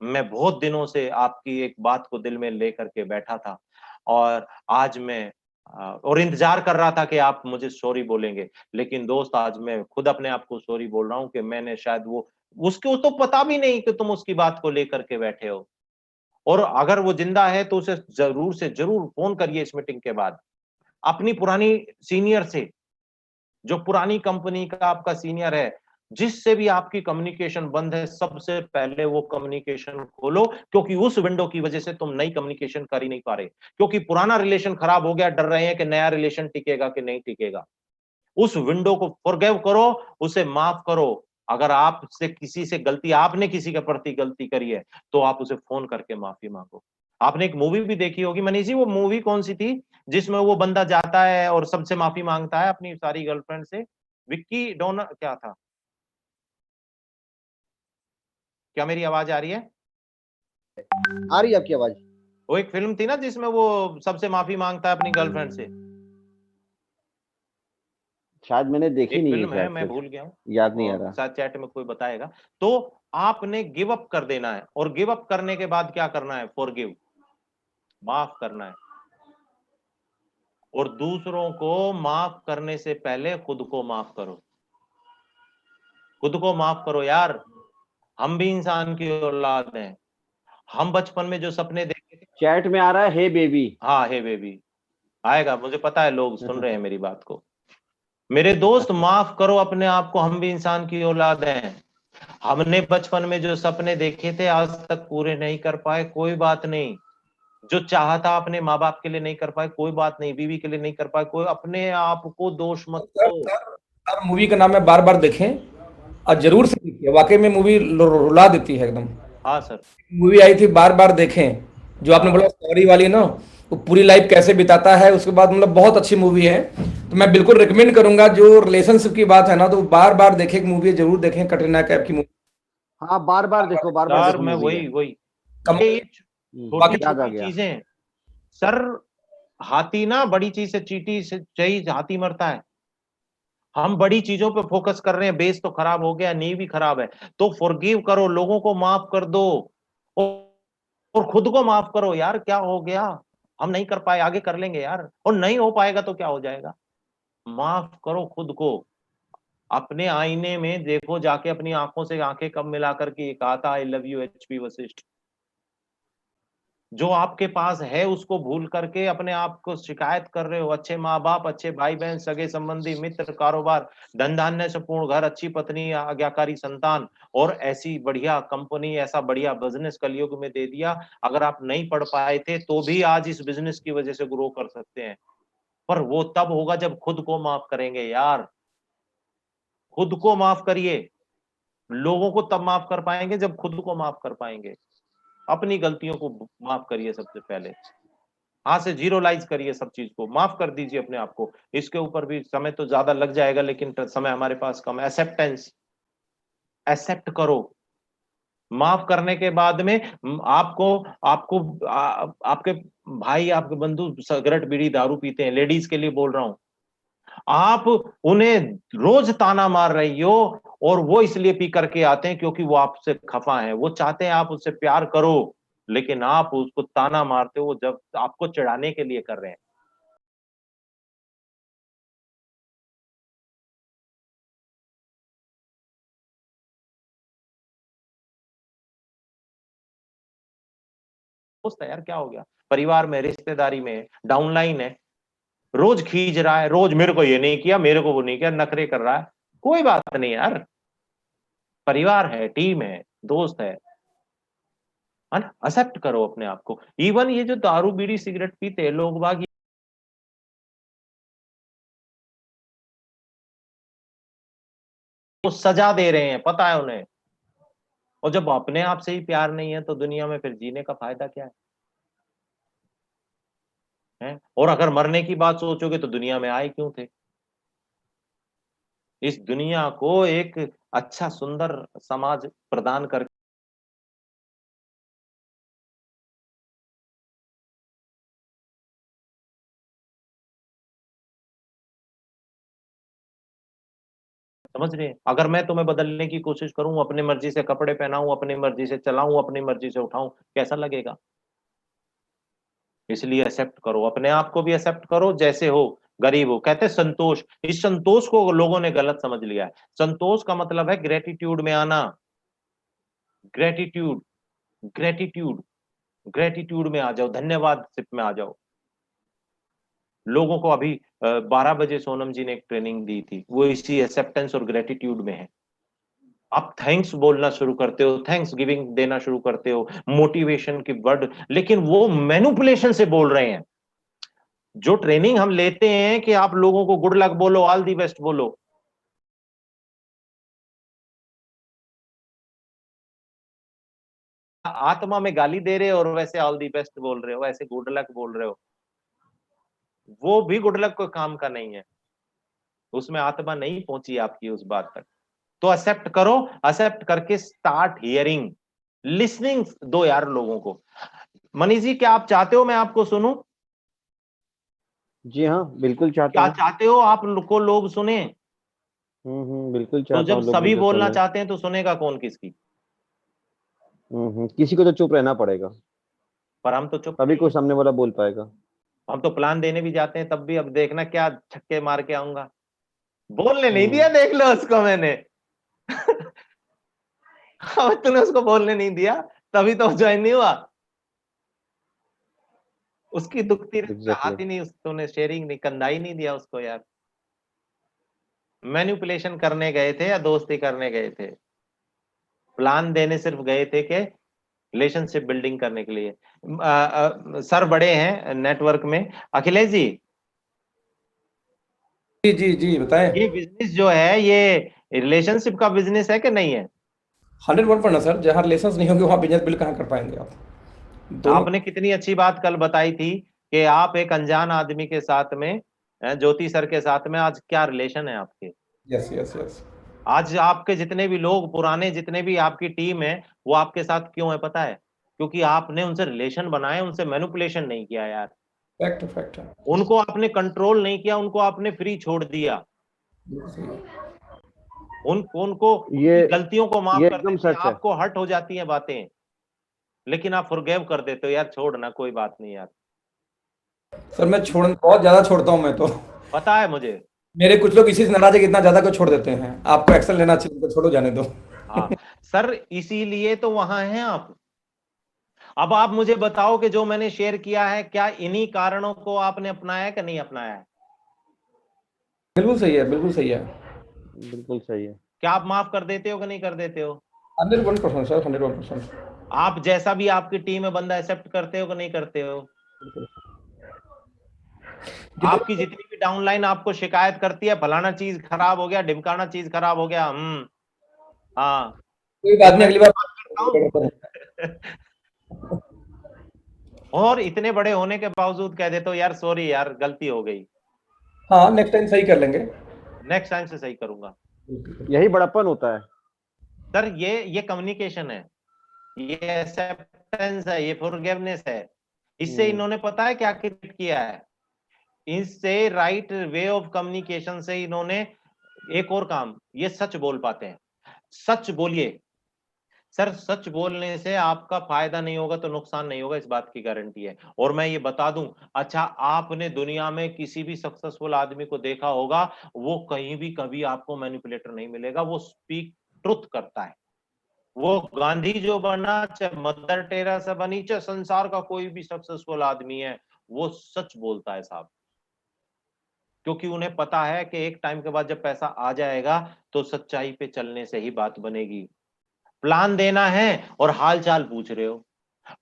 मैं बहुत दिनों से आपकी एक बात को दिल में लेकर के बैठा था, और आज मैं और इंतजार कर रहा था कि आप मुझे सॉरी बोलेंगे। लेकिन दोस्त, आज मैं खुद अपने आप को सॉरी बोल रहा हूं कि मैंने शायद वो, उसको तो पता भी नहीं कि तुम उसकी बात को लेकर के बैठे हो। और अगर वो जिंदा है तो उसे जरूर से जरूर फोन करिए इस मीटिंग के बाद, अपनी पुरानी सीनियर से, जो पुरानी कंपनी का आपका सीनियर है, जिससे भी आपकी कम्युनिकेशन बंद है, सबसे पहले वो कम्युनिकेशन खोलो, क्योंकि उस विंडो की वजह से तुम नई कम्युनिकेशन कर ही नहीं पा रहे, क्योंकि पुराना रिलेशन खराब हो गया, डर रहे हैं कि नया रिलेशन टिकेगा कि नहीं टिकेगा। उस विंडो को फॉरगिव करो, उसे माफ करो। अगर आपसे किसी से गलती, आपने किसी के प्रति गलती करी है, तो आप उसे फोन करके माफी मांगो। आपने एक मूवी भी देखी होगी मनीष जी, वो मूवी कौन सी थी जिसमें वो बंदा जाता है और सबसे माफी मांगता है अपनी सारी गर्लफ्रेंड से? विक्की डोना क्या था? क्या मेरी आवाज आ रही है? आ रही है आपकी आवाज? वो एक फिल्म थी ना जिसमें वो सबसे माफी मांगता है अपनी गर्लफ्रेंड से। शायद मैंने देखी एक नहीं है, फिल्म है, शायद मैं फिर भूल गया हूँ, याद नहीं आ और रहा। शायद चैट में कोई बताएगा। तो आपने गिव अप कर देना है, और गिव अप करने के बाद क्या करना है? फॉरगिव, माफ करना है। और दूसरों को माफ करने से पहले खुद को माफ करो, खुद को माफ करो यार। हम भी इंसान की औलाद हैं, हम बचपन में जो सपने देखे थे। चैट में आ रहा है, हे बेबी। हाँ, हे बेबी आएगा, मुझे पता है लोग सुन रहे हैं मेरी बात को। मेरे दोस्त, माफ करो अपने आप को, हम भी इंसान की औलाद हैं। हमने बचपन में जो सपने देखे थे आज तक पूरे नहीं कर पाए, कोई बात नहीं। जो चाहा था अपने माँ बाप के लिए नहीं कर पाए, कोई बात नहीं। बीवी के लिए नहीं कर पाए, कोई, अपने आप को दोष मत सर दो। सर मूवी का नाम है बार बार देखें, और जरूर से देखिए, वाकई में मूवी रुला देती है एकदम। हाँ सर। मूवी आई थी बार बार देखें, जो आपने बोला हाँ सॉरी वाली ना, वो पूरी लाइफ कैसे बिताता है उसके बाद, मतलब बहुत अच्छी मूवी है। तो मैं बिल्कुल रिकमेंड करूंगा, जो रिलेशनशिप की बात है ना, तो बार बार देखें, एक मूवी जरूर देखें, कटरीना कैफ की मूवी। हाँ, बार बार देखो, बार बार सर, देखो मैं मूवी है। वही वही कमल, ये छोटी बाकी याद आ छोटी गया। चीजें सर। हाथी ना बड़ी चीज से, चींटी से चीज हाथी मरता है। हम बड़ी चीजों पे फोकस कर रहे हैं, बेस तो खराब हो गया, नींव भी खराब है। तो फॉरगिव करो, लोगों को माफ कर दो, और खुद को माफ करो यार। क्या हो गया? हम नहीं कर पाए, आगे कर लेंगे यार, और नहीं हो पाएगा तो क्या हो जाएगा? माफ करो खुद को। अपने आईने में देखो जाके, अपनी आंखों से आंखें कब मिला करके ये कहा था, आई लव यू एचपी वशिष्ठ। जो आपके पास है उसको भूल करके अपने आप को शिकायत कर रहे हो। अच्छे माँ बाप, अच्छे भाई बहन, सगे संबंधी, मित्र, कारोबार, धन धान्य से पूर्ण घर, अच्छी पत्नी, आज्ञाकारी संतान और ऐसी बढ़िया कंपनी, ऐसा बढ़िया बिजनेस कलयुग में दे दिया। अगर आप नहीं पढ़ पाए थे तो भी आज इस बिजनेस की वजह से ग्रो कर सकते हैं। पर वो तब होगा जब खुद को माफ करेंगे यार। खुद को माफ करिए। लोगों को तब माफ कर पाएंगे जब खुद को माफ कर पाएंगे। अपनी गलतियों को माफ करिए सबसे पहले। हाँ से जीरोलाइज करिए, सब चीज को माफ कर दीजिए अपने आप को। इसके ऊपर भी समय तो ज्यादा लग जाएगा, लेकिन समय हमारे पास कम है। एक्सेप्टेंस, एक्सेप्ट करो। माफ करने के बाद में आपको आपको आपके भाई, आपके बंधु सिगरेट बीड़ी दारू पीते हैं, लेडीज के लिए बोल रहा हूं। आप उन्हें रोज ताना मार रही हो और वो इसलिए पी करके आते हैं क्योंकि वो आपसे खफा हैं। वो चाहते हैं आप उससे प्यार करो, लेकिन आप उसको ताना मारते हो जब आपको चिढ़ाने के लिए कर रहे हैं। दोस्त है यार, क्या हो गया? परिवार में, रिश्तेदारी में डाउनलाइन है, रोज खींच रहा है, रोज मेरे को ये नहीं किया, मेरे को वो नहीं किया, नखरे कर रहा है। कोई बात नहीं यार, परिवार है, टीम है, दोस्त है ना? एक्सेप्ट करो अपने आप को। इवन ये जो दारू बीड़ी सिगरेट पीते हैं लोग बाग, वो सजा दे रहे हैं, पता है उन्हें। और जब अपने आप से ही प्यार नहीं है तो दुनिया में फिर जीने का फायदा क्या है? और अगर मरने की बात सोचोगे तो दुनिया में आए क्यों थे? इस दुनिया को एक अच्छा सुंदर समाज प्रदान कर समझ रहे हैं? अगर मैं तुम्हें बदलने की कोशिश करूं, अपनी मर्जी से कपड़े पहनाऊं, अपनी मर्जी से चलाऊं, अपनी मर्जी से उठाऊं, कैसा लगेगा? इसलिए एक्सेप्ट करो, अपने आप को भी एक्सेप्ट करो जैसे हो। गरीब हो, कहते हैं संतोष। इस संतोष को लोगों ने गलत समझ लिया है। संतोष का मतलब है ग्रेटिट्यूड में आना। ग्रेटिट्यूड, ग्रेटिट्यूड, ग्रेटिट्यूड में आ जाओ, धन्यवाद सिप में आ जाओ। लोगों को अभी 12 बजे सोनम जी ने एक ट्रेनिंग दी थी, वो इसी एक्सेप्टेंस और ग्रेटिट्यूड में है। आप थैंक्स बोलना शुरू करते हो, थैंक्स गिविंग देना शुरू करते हो, मोटिवेशन की वर्ड, लेकिन वो मैनिपुलेशन से बोल रहे हैं। जो ट्रेनिंग हम लेते हैं कि आप लोगों को गुड लक बोलो, ऑल दी बेस्ट बोलो, आत्मा में गाली दे रहे हो और वैसे ऑल दी बेस्ट बोल रहे हो, वैसे गुड लक बोल रहे हो। वो भी गुड लक को काम का नहीं है, उसमें आत्मा नहीं पहुंची आपकी उस बात तक। तो एक्सेप्ट करो, एक्सेप्ट करके स्टार्ट हियरिंग, लिसनिंग दो यार लोगों को। मनीष जी, क्या आप चाहते हो मैं आपको सुनूं? जी हाँ, बिल्कुल चाहता क्या हूँ। चाहते हो आप को लोग सुने? बिल्कुल तो चाहता जब हूँ लोग सभी मुझे बोलना सुने। चाहते हैं तो सुनेगा कौन किसकी? किसी को तो चुप रहना पड़ेगा, पर हम तो चुप तभी नहीं कोई है। सामने वाला बोल पाएगा। हम तो प्लान देने भी जाते हैं तब भी, अब देखना क्या छक्के मार के आऊंगा। बोलने नहीं हम्म दिया, देख लो उसको मैंने। अब तूने उसको बोलने नहीं दिया, तभी तो ज्वाइन नहीं हुआ। उसकी दुखती एग्जैक्टली। हाथ ही नहीं, तूने शेयरिंग नहीं, कंधा ही नहीं दिया उसको यार। मैनिपुलेशन करने गए थे या दोस्ती करने गए थे? प्लान देने सिर्फ गए थे कि रिलेशनशिप बिल्डिंग करने के लिए। सर बड़े हैं नेटवर्क में, अखिलेश जी, जी जी जी बताएं। ये बिजनेस जो है ये रिलेशनशिप का बिजनेस है कि नहीं है? 100% सर, जहाँ रिलेशन नहीं होंगे वहाँ बिजनेस बिल्ड कहाँ कर पाएंगे आप? दोनों। आपने कितनी अच्छी बात कल बताई थी कि आप एक अनजान आदमी के साथ में, ज्योति सर के साथ में आज क्या रिलेशन है आपके। Yes yes yes. आज आपके जितने भी लोग पुराने, जितने भी आपकी टीम है, वो आपके साथ क्यों है पता है? क्योंकि आपने उनसे रिलेशन बनाए, उनसे मैनिपुलेशन नहीं किया यार। फैक्ट फैक्ट है। उनको आपने कंट्रोल नहीं किया, उनको आपने फ्री छोड़ दिया। बिल्कुल सही है। उनको ये उनकी गलतियों को माफ ये कर एकदम देते हैं। सच है। आपको हर्ट हो जाती हैं बातें, लेकिन आप फॉरगिव कर देते हो, यार छोड़ ना, कोई बात नहीं यार। सर मैं छोड़ बहुत ज्यादा छोड़ता हूँ मैं तो। पता है मुझे। मेरे कुछ लोग इसी से नाराज है कि इतना ज्यादा को छोड़ देते हैं। आपको एक्शन लेना चाहिए तो छोड़ो, जाने दो। हाँ सर, इसीलिए तो वहां हैं आप। अब आप मुझे बताओ कि जो मैंने शेयर किया है क्या इन्हीं कारणों को आपने अपनाया है कि नहीं अपनाया है? बिल्कुल सही है, बिल्कुल सही है। बिल्कुल सही है। क्या आप माफ कर देते हो कि नहीं कर देते हो? 101% सर, 101%। आप जैसा भी आपकी टीम में बंदा एक्सेप्ट करते हो कि नहीं करते हो? आपकी जितनी भी डाउनलाइन आपको शिकायत करती है, फलाना चीज खराब हो गया, ढिमकाना चीज खराब हो गया, हाँ, कोई तो बात नहीं, मैं अगली क्यों बार बात करता हूँ? और इतने बड़े होने के बावजूद कह देते हो यार सॉरी यार गलती हो गई, हाँ, नेक्स्ट टाइम सही कर लेंगे। नेक्स्ट टाइम से सही करूंगा। यही बड़प्पन होता है। सर ये कम्युनिकेशन है, ये एक्सेप्टेंस है, ये फॉरगिवनेस है। इससे इन्होंने पता है क्या क्रिएट किया है? इससे राइट वे ऑफ कम्युनिकेशन से इन्होंने एक और काम, ये सच बोल पाते हैं। सच बोलिए सर, सच बोलने से आपका फायदा नहीं होगा तो नुकसान नहीं होगा, इस बात की गारंटी है। और मैं ये बता दूं, अच्छा आपने दुनिया में किसी भी सक्सेसफुल आदमी को देखा होगा, वो कहीं भी कभी आपको मैनिपुलेटर नहीं मिलेगा, वो स्पीक ट्रुथ करता है। वो गांधी जो बना, चाहे मदर टेरेसा बनी, चाहे संसार का कोई भी सक्सेसफुल आदमी है, वो सच बोलता है साहब। क्योंकि उन्हें पता है कि एक टाइम के बाद जब पैसा आ जाएगा तो सच्चाई पे चलने से ही बात बनेगी। प्लान देना है और हाल चाल पूछ रहे हो।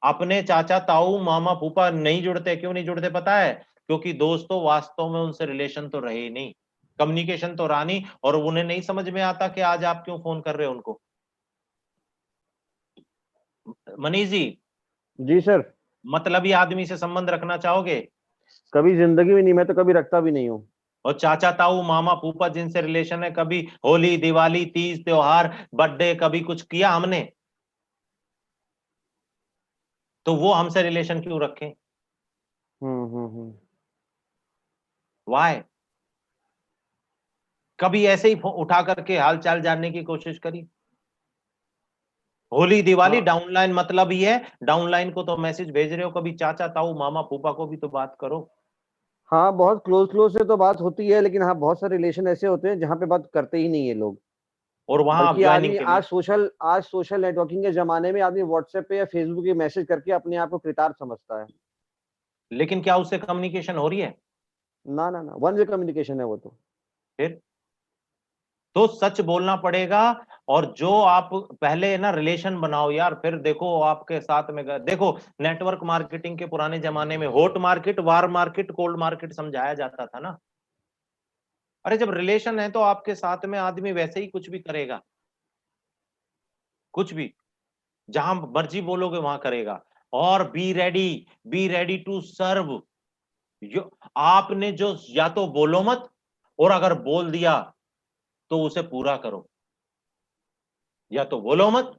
अपने चाचा ताऊ मामा फूफा नहीं जुड़ते, क्यों नहीं जुड़ते पता है? क्योंकि दोस्तों वास्तव में उनसे रिलेशन तो रहे ही नहीं, कम्युनिकेशन तो रहा नहीं, और उन्हें नहीं समझ में आता कि आज आप क्यों फोन कर रहे हो उनको। मनीष जी, जी सर। मतलबी आदमी से संबंध रखना चाहोगे? कभी जिंदगी में नहीं, मैं तो कभी रखता भी नहीं हूँ। और चाचा ताऊ मामा फूफा जिनसे रिलेशन है, कभी होली दिवाली तीज त्योहार बर्थडे कभी कुछ किया हमने? तो वो हमसे रिलेशन क्यों रखें? हम्म। वाई? कभी ऐसे ही उठा करके हाल चाल जानने की कोशिश करी? होली दिवाली हाँ डाउनलाइन मतलब ही है, डाउनलाइन को तो मैसेज भेज रहे हो, कभी चाचा ताऊ मामा फूफा को भी तो बात करो। हाँ, बहुत क्लोज से तो बात होती है, लेकिन हाँ बहुत सारे रिलेशन ऐसे होते हैं जहाँ पे बात करते ही नहीं है लोग। और वहां आप बल्कि ज्वाइनिंग आदमी के लिए, आज सोशल नेटवर्किंग के जमाने में आदमी व्हाट्सएप पे या फेसबुक पे मैसेज करके अपने आप को कृतार्थ समझता है। लेकिन क्या उससे कम्युनिकेशन हो रही है? ना ना ना, वन वे कम्युनिकेशन है वो तो। फिर तो सच बोलना पड़ेगा। और जो आप पहले ना रिलेशन बनाओ यार, फिर देखो आपके साथ में देखो, नेटवर्क मार्केटिंग के पुराने जमाने में हॉट मार्केट, वार मार्केट, कोल्ड मार्केट समझाया जाता था ना। अरे जब रिलेशन है तो आपके साथ में आदमी वैसे ही कुछ भी करेगा, कुछ भी, जहां मर्जी बोलोगे वहां करेगा। और बी रेडी टू सर्व। आपने जो, या तो बोलो मत, और अगर बोल दिया तो उसे पूरा करो। या तो बोलो मत,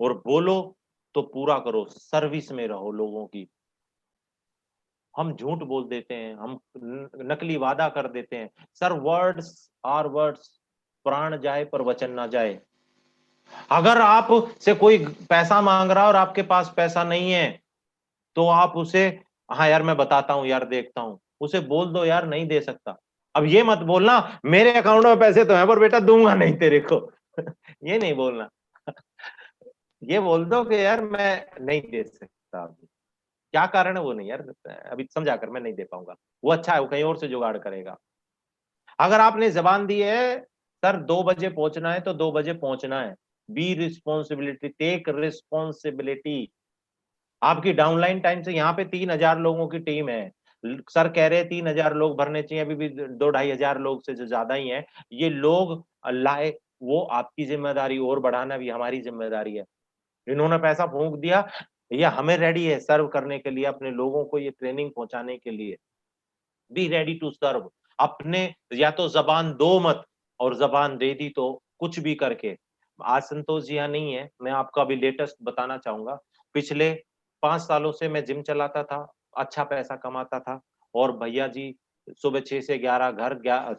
और बोलो तो पूरा करो, सर्विस में रहो लोगों की। हम झूठ बोल देते हैं, हम नकली वादा कर देते हैं। सर वर्ड्स आर वर्ड्स, प्राण जाए पर वचन ना जाए। अगर आप से कोई पैसा मांग रहा है और आपके पास पैसा नहीं है, तो आप उसे, हाँ यार मैं बताता हूँ यार, देखता हूँ, उसे बोल दो यार नहीं दे सकता। अब ये मत बोलना मेरे अकाउंट में पैसे तो हैं पर बेटा दूंगा नहीं तेरे को। ये नहीं बोलना। ये बोल दो कि यार मैं नहीं दे सकता अभी। क्या कारण है वो नहीं यार, अभी समझा कर मैं नहीं दे पाऊंगा। वो अच्छा है, वो कहीं और से जुगाड़ करेगा। अगर आपने जबान दी है सर 2 बजे पहुंचना है तो 2 बजे पहुंचना है। Be responsibility, take responsibility. आपकी डाउनलाइन टाइम से, यहाँ पे 3,000 लोगों की टीम है। सर कह रहे हैं 3,000 लोग भरने चाहिए, अभी भी 2-2,500 लोग से जो ज्यादा ही हैं। ये लोग लाए, वो आपकी जिम्मेदारी, और बढ़ाना भी हमारी जिम्मेदारी है। इन्होंने पैसा फूंक दिया, ये हमें रेडी है सर्व करने के लिए, अपने लोगों को ये ट्रेनिंग पहुंचाने के लिए। Be ready to serve. अपने, या तो जबान दो मत, और जबान दे दी तो कुछ भी करके। आज संतोष जी यहाँ नहीं है, मैं आपको अभी लेटेस्ट बताना चाहूंगा। पिछले 5 सालों से मैं जिम चलाता था, अच्छा पैसा कमाता था। और भैया जी सुबह 6 से 11 घर,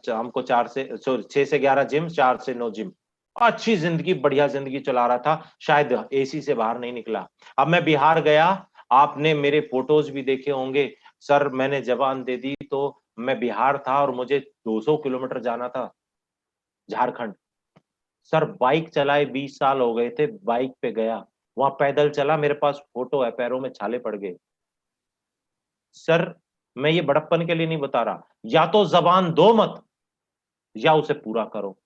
हमको 6 से 11 जिम, 4 से 9 जिम। अच्छी जिंदगी, बढ़िया जिंदगी चला रहा था, शायद एसी से बाहर नहीं निकला। अब मैं बिहार गया, आपने मेरे फोटोज भी देखे होंगे। सर मैंने जबान दे दी तो मैं बिहार था और मुझे 200 किलोमीटर जाना था झारखंड। सर बाइक चलाए 20 साल हो गए थे, बाइक पे गया। वहां पैदल चला, मेरे पास फोटो है, पैरों में छाले पड़ गए। सर मैं ये बड़प्पन के लिए नहीं बता रहा, या तो जबान दो मत या उसे पूरा करो,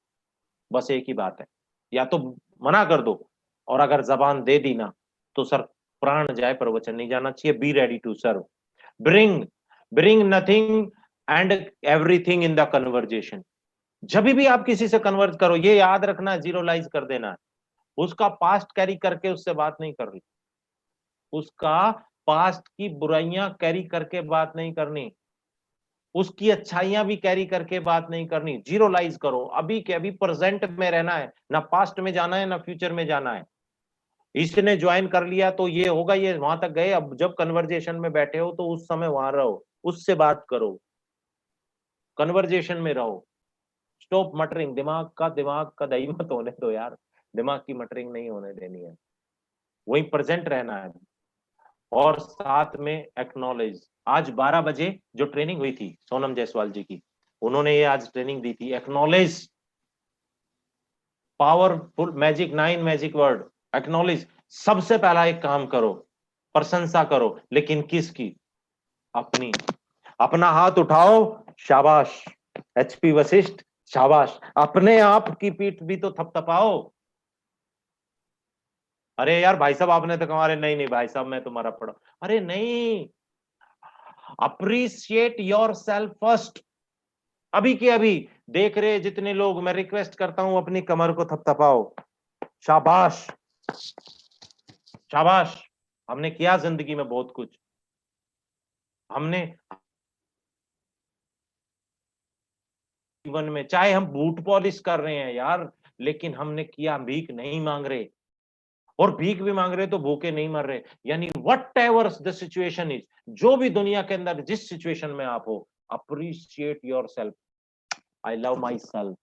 बस एक ही बात है। या तो मना कर दो, और अगर जबान दे दी ना तो सर प्राण जाए पर वचन नहीं जाना चाहिए। Be ready to serve, bring bring nothing and everything in the conversation. जब भी आप किसी से कन्वर्ट करो, ये याद रखना, जीरोलाइज कर देना है। उसका पास्ट कैरी करके उससे बात नहीं करनी, उसका पास्ट की बुराइयां कैरी करके बात नहीं करनी, उसकी अच्छाइयां भी कैरी करके बात नहीं करनी। जीरोलाइज करो, अभी के अभी प्रेजेंट में रहना है, ना पास्ट में जाना है ना फ्यूचर में जाना है। इसने ज्वाइन कर लिया तो ये होगा, ये वहां तक गए, अब जब कन्वर्जेशन में बैठे हो तो उस समय वहां रहो, उससे बात करो, कन्वर्जेशन में रहो। स्टॉप मटरिंग, दिमाग का दही मत होने दो यार, दिमाग की मटरिंग नहीं होने देनी है, वही प्रेजेंट रहना है। और साथ में एक्नॉलेज, आज 12 बजे जो ट्रेनिंग हुई थी सोनम जायसवाल जी की, उन्होंने ये आज ट्रेनिंग दी थी, acknowledge, powerful magic 9 magic word, acknowledge. सबसे पहला एक काम करो, प्रशंसा करो, लेकिन किसकी? अपनी। अपना हाथ उठाओ, शाबाश। एचपी वशिष्ठ, शाबाश। अपने आप की पीठ भी तो थपथपाओ। अरे यार भाई साहब आपने तो कहा, नहीं नहीं भाई साहब मैं तुम्हारा पढ़ा, अरे नहीं, अप्रिशिएट योर सेल्फ फर्स्ट। अभी के अभी देख रहे जितने लोग, मैं रिक्वेस्ट करता हूं अपनी कमर को थपथपाओ, शाबाश शाबाश। हमने किया जिंदगी में बहुत कुछ, हमने जीवन में, चाहे हम बूट पॉलिश कर रहे हैं यार, लेकिन हमने किया, भीख नहीं मांग रहे, और भीख भी मांग रहे तो भूखे नहीं मर रहे। यानी what ever the situation is, जो भी दुनिया के अंदर जिस सिचुएशन में आप हो, appreciate your self. I love my self.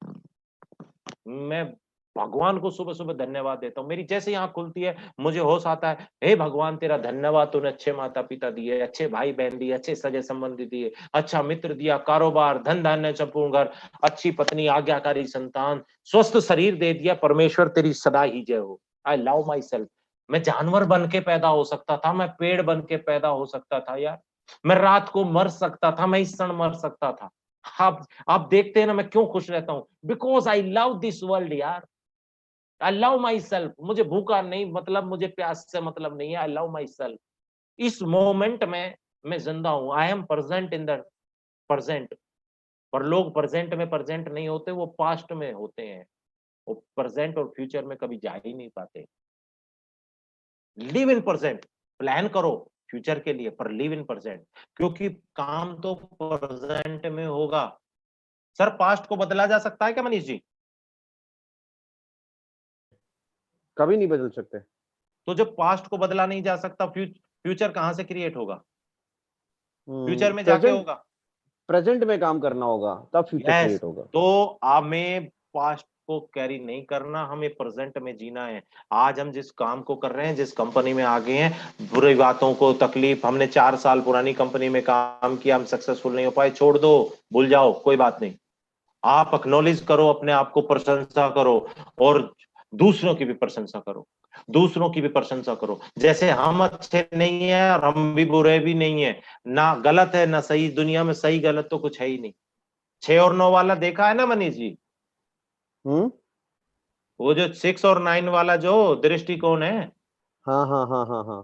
मैं भगवान को सुबह सुबह धन्यवाद देता हूँ, मेरी जैसे ही आंख खुलती है मुझे होश आता है, हे भगवान तेरा धन्यवाद, तूने अच्छे माता पिता दिए, अच्छे भाई बहन दिए, अच्छे सगे संबंधी दिए, अच्छा मित्र दिया, कारोबार, धन धान्य संपूर्ण घर, अच्छी पत्नी, आज्ञाकारी संतान, स्वस्थ शरीर दे दिया। परमेश्वर तेरी सदा ही जय हो। आई लव माई सेल्फ। मैं जानवर बन के पैदा हो सकता था, मैं पेड़ बन के पैदा हो सकता था यार, मैं रात को मर सकता था, मैं इस क्षण मर सकता था। आप देखते हैं ना मैं क्यों खुश रहता हूं, because I love this world यार। I love myself. मुझे भूखा नहीं मतलब, मुझे प्यास से मतलब नहीं है, आई लव माई सेल्फ। इस मोमेंट में मैं जिंदा हूं, I am present in the present. पर लोग प्रेजेंट में प्रेजेंट नहीं होते, वो पास्ट में होते हैं, वो प्रेजेंट और फ्यूचर में कभी जा ही नहीं पाते। लिव इन प्रेजेंट, प्लान करो फ्यूचर के लिए, पर लिव इन प्रेजेंट, क्योंकि काम तो प्रेजेंट में होगा। सर पास्ट को बदला जा सकता है क्या मनीष जी? कभी नहीं बदल सकते। तो जब पास्ट को बदला नहीं जा सकता, फ्यूचर कहां से क्रिएट होगा? फ्यूचर में जाके प्रेजेंट, होगा। प्रेजेंट में काम करना होगा तब फ्यूचर यस, क्रिएट होगा। तो हमें पास्ट को कैरी नहीं करना, हमें प्रेजेंट में जीना है। आज हम जिस काम को कर रहे हैं, जिस कंपनी में आ गए हैं, बुरी बातों को तकलीफ, हमने 4 साल पुरानी कंपनी में काम किया, हम सक्सेसफुल नहीं हो पाए, छोड़ दो, भूल जाओ, कोई बात नहीं। आप एक्नॉलेज करो, अपने आप को प्रशंसा करो, और दूसरों की भी प्रशंसा करो, दूसरों की भी प्रशंसा करो। जैसे हम अच्छे नहीं है और हम भी बुरे भी नहीं है, ना गलत है ना सही, दुनिया में सही गलत तो कुछ है ही नहीं। 6 और 9 वाला देखा है ना मनीष जी? हम्म। वो जो 6 और 9 वाला जो दृष्टिकोण है, हाँ हाँ हाँ हाँ हाँ।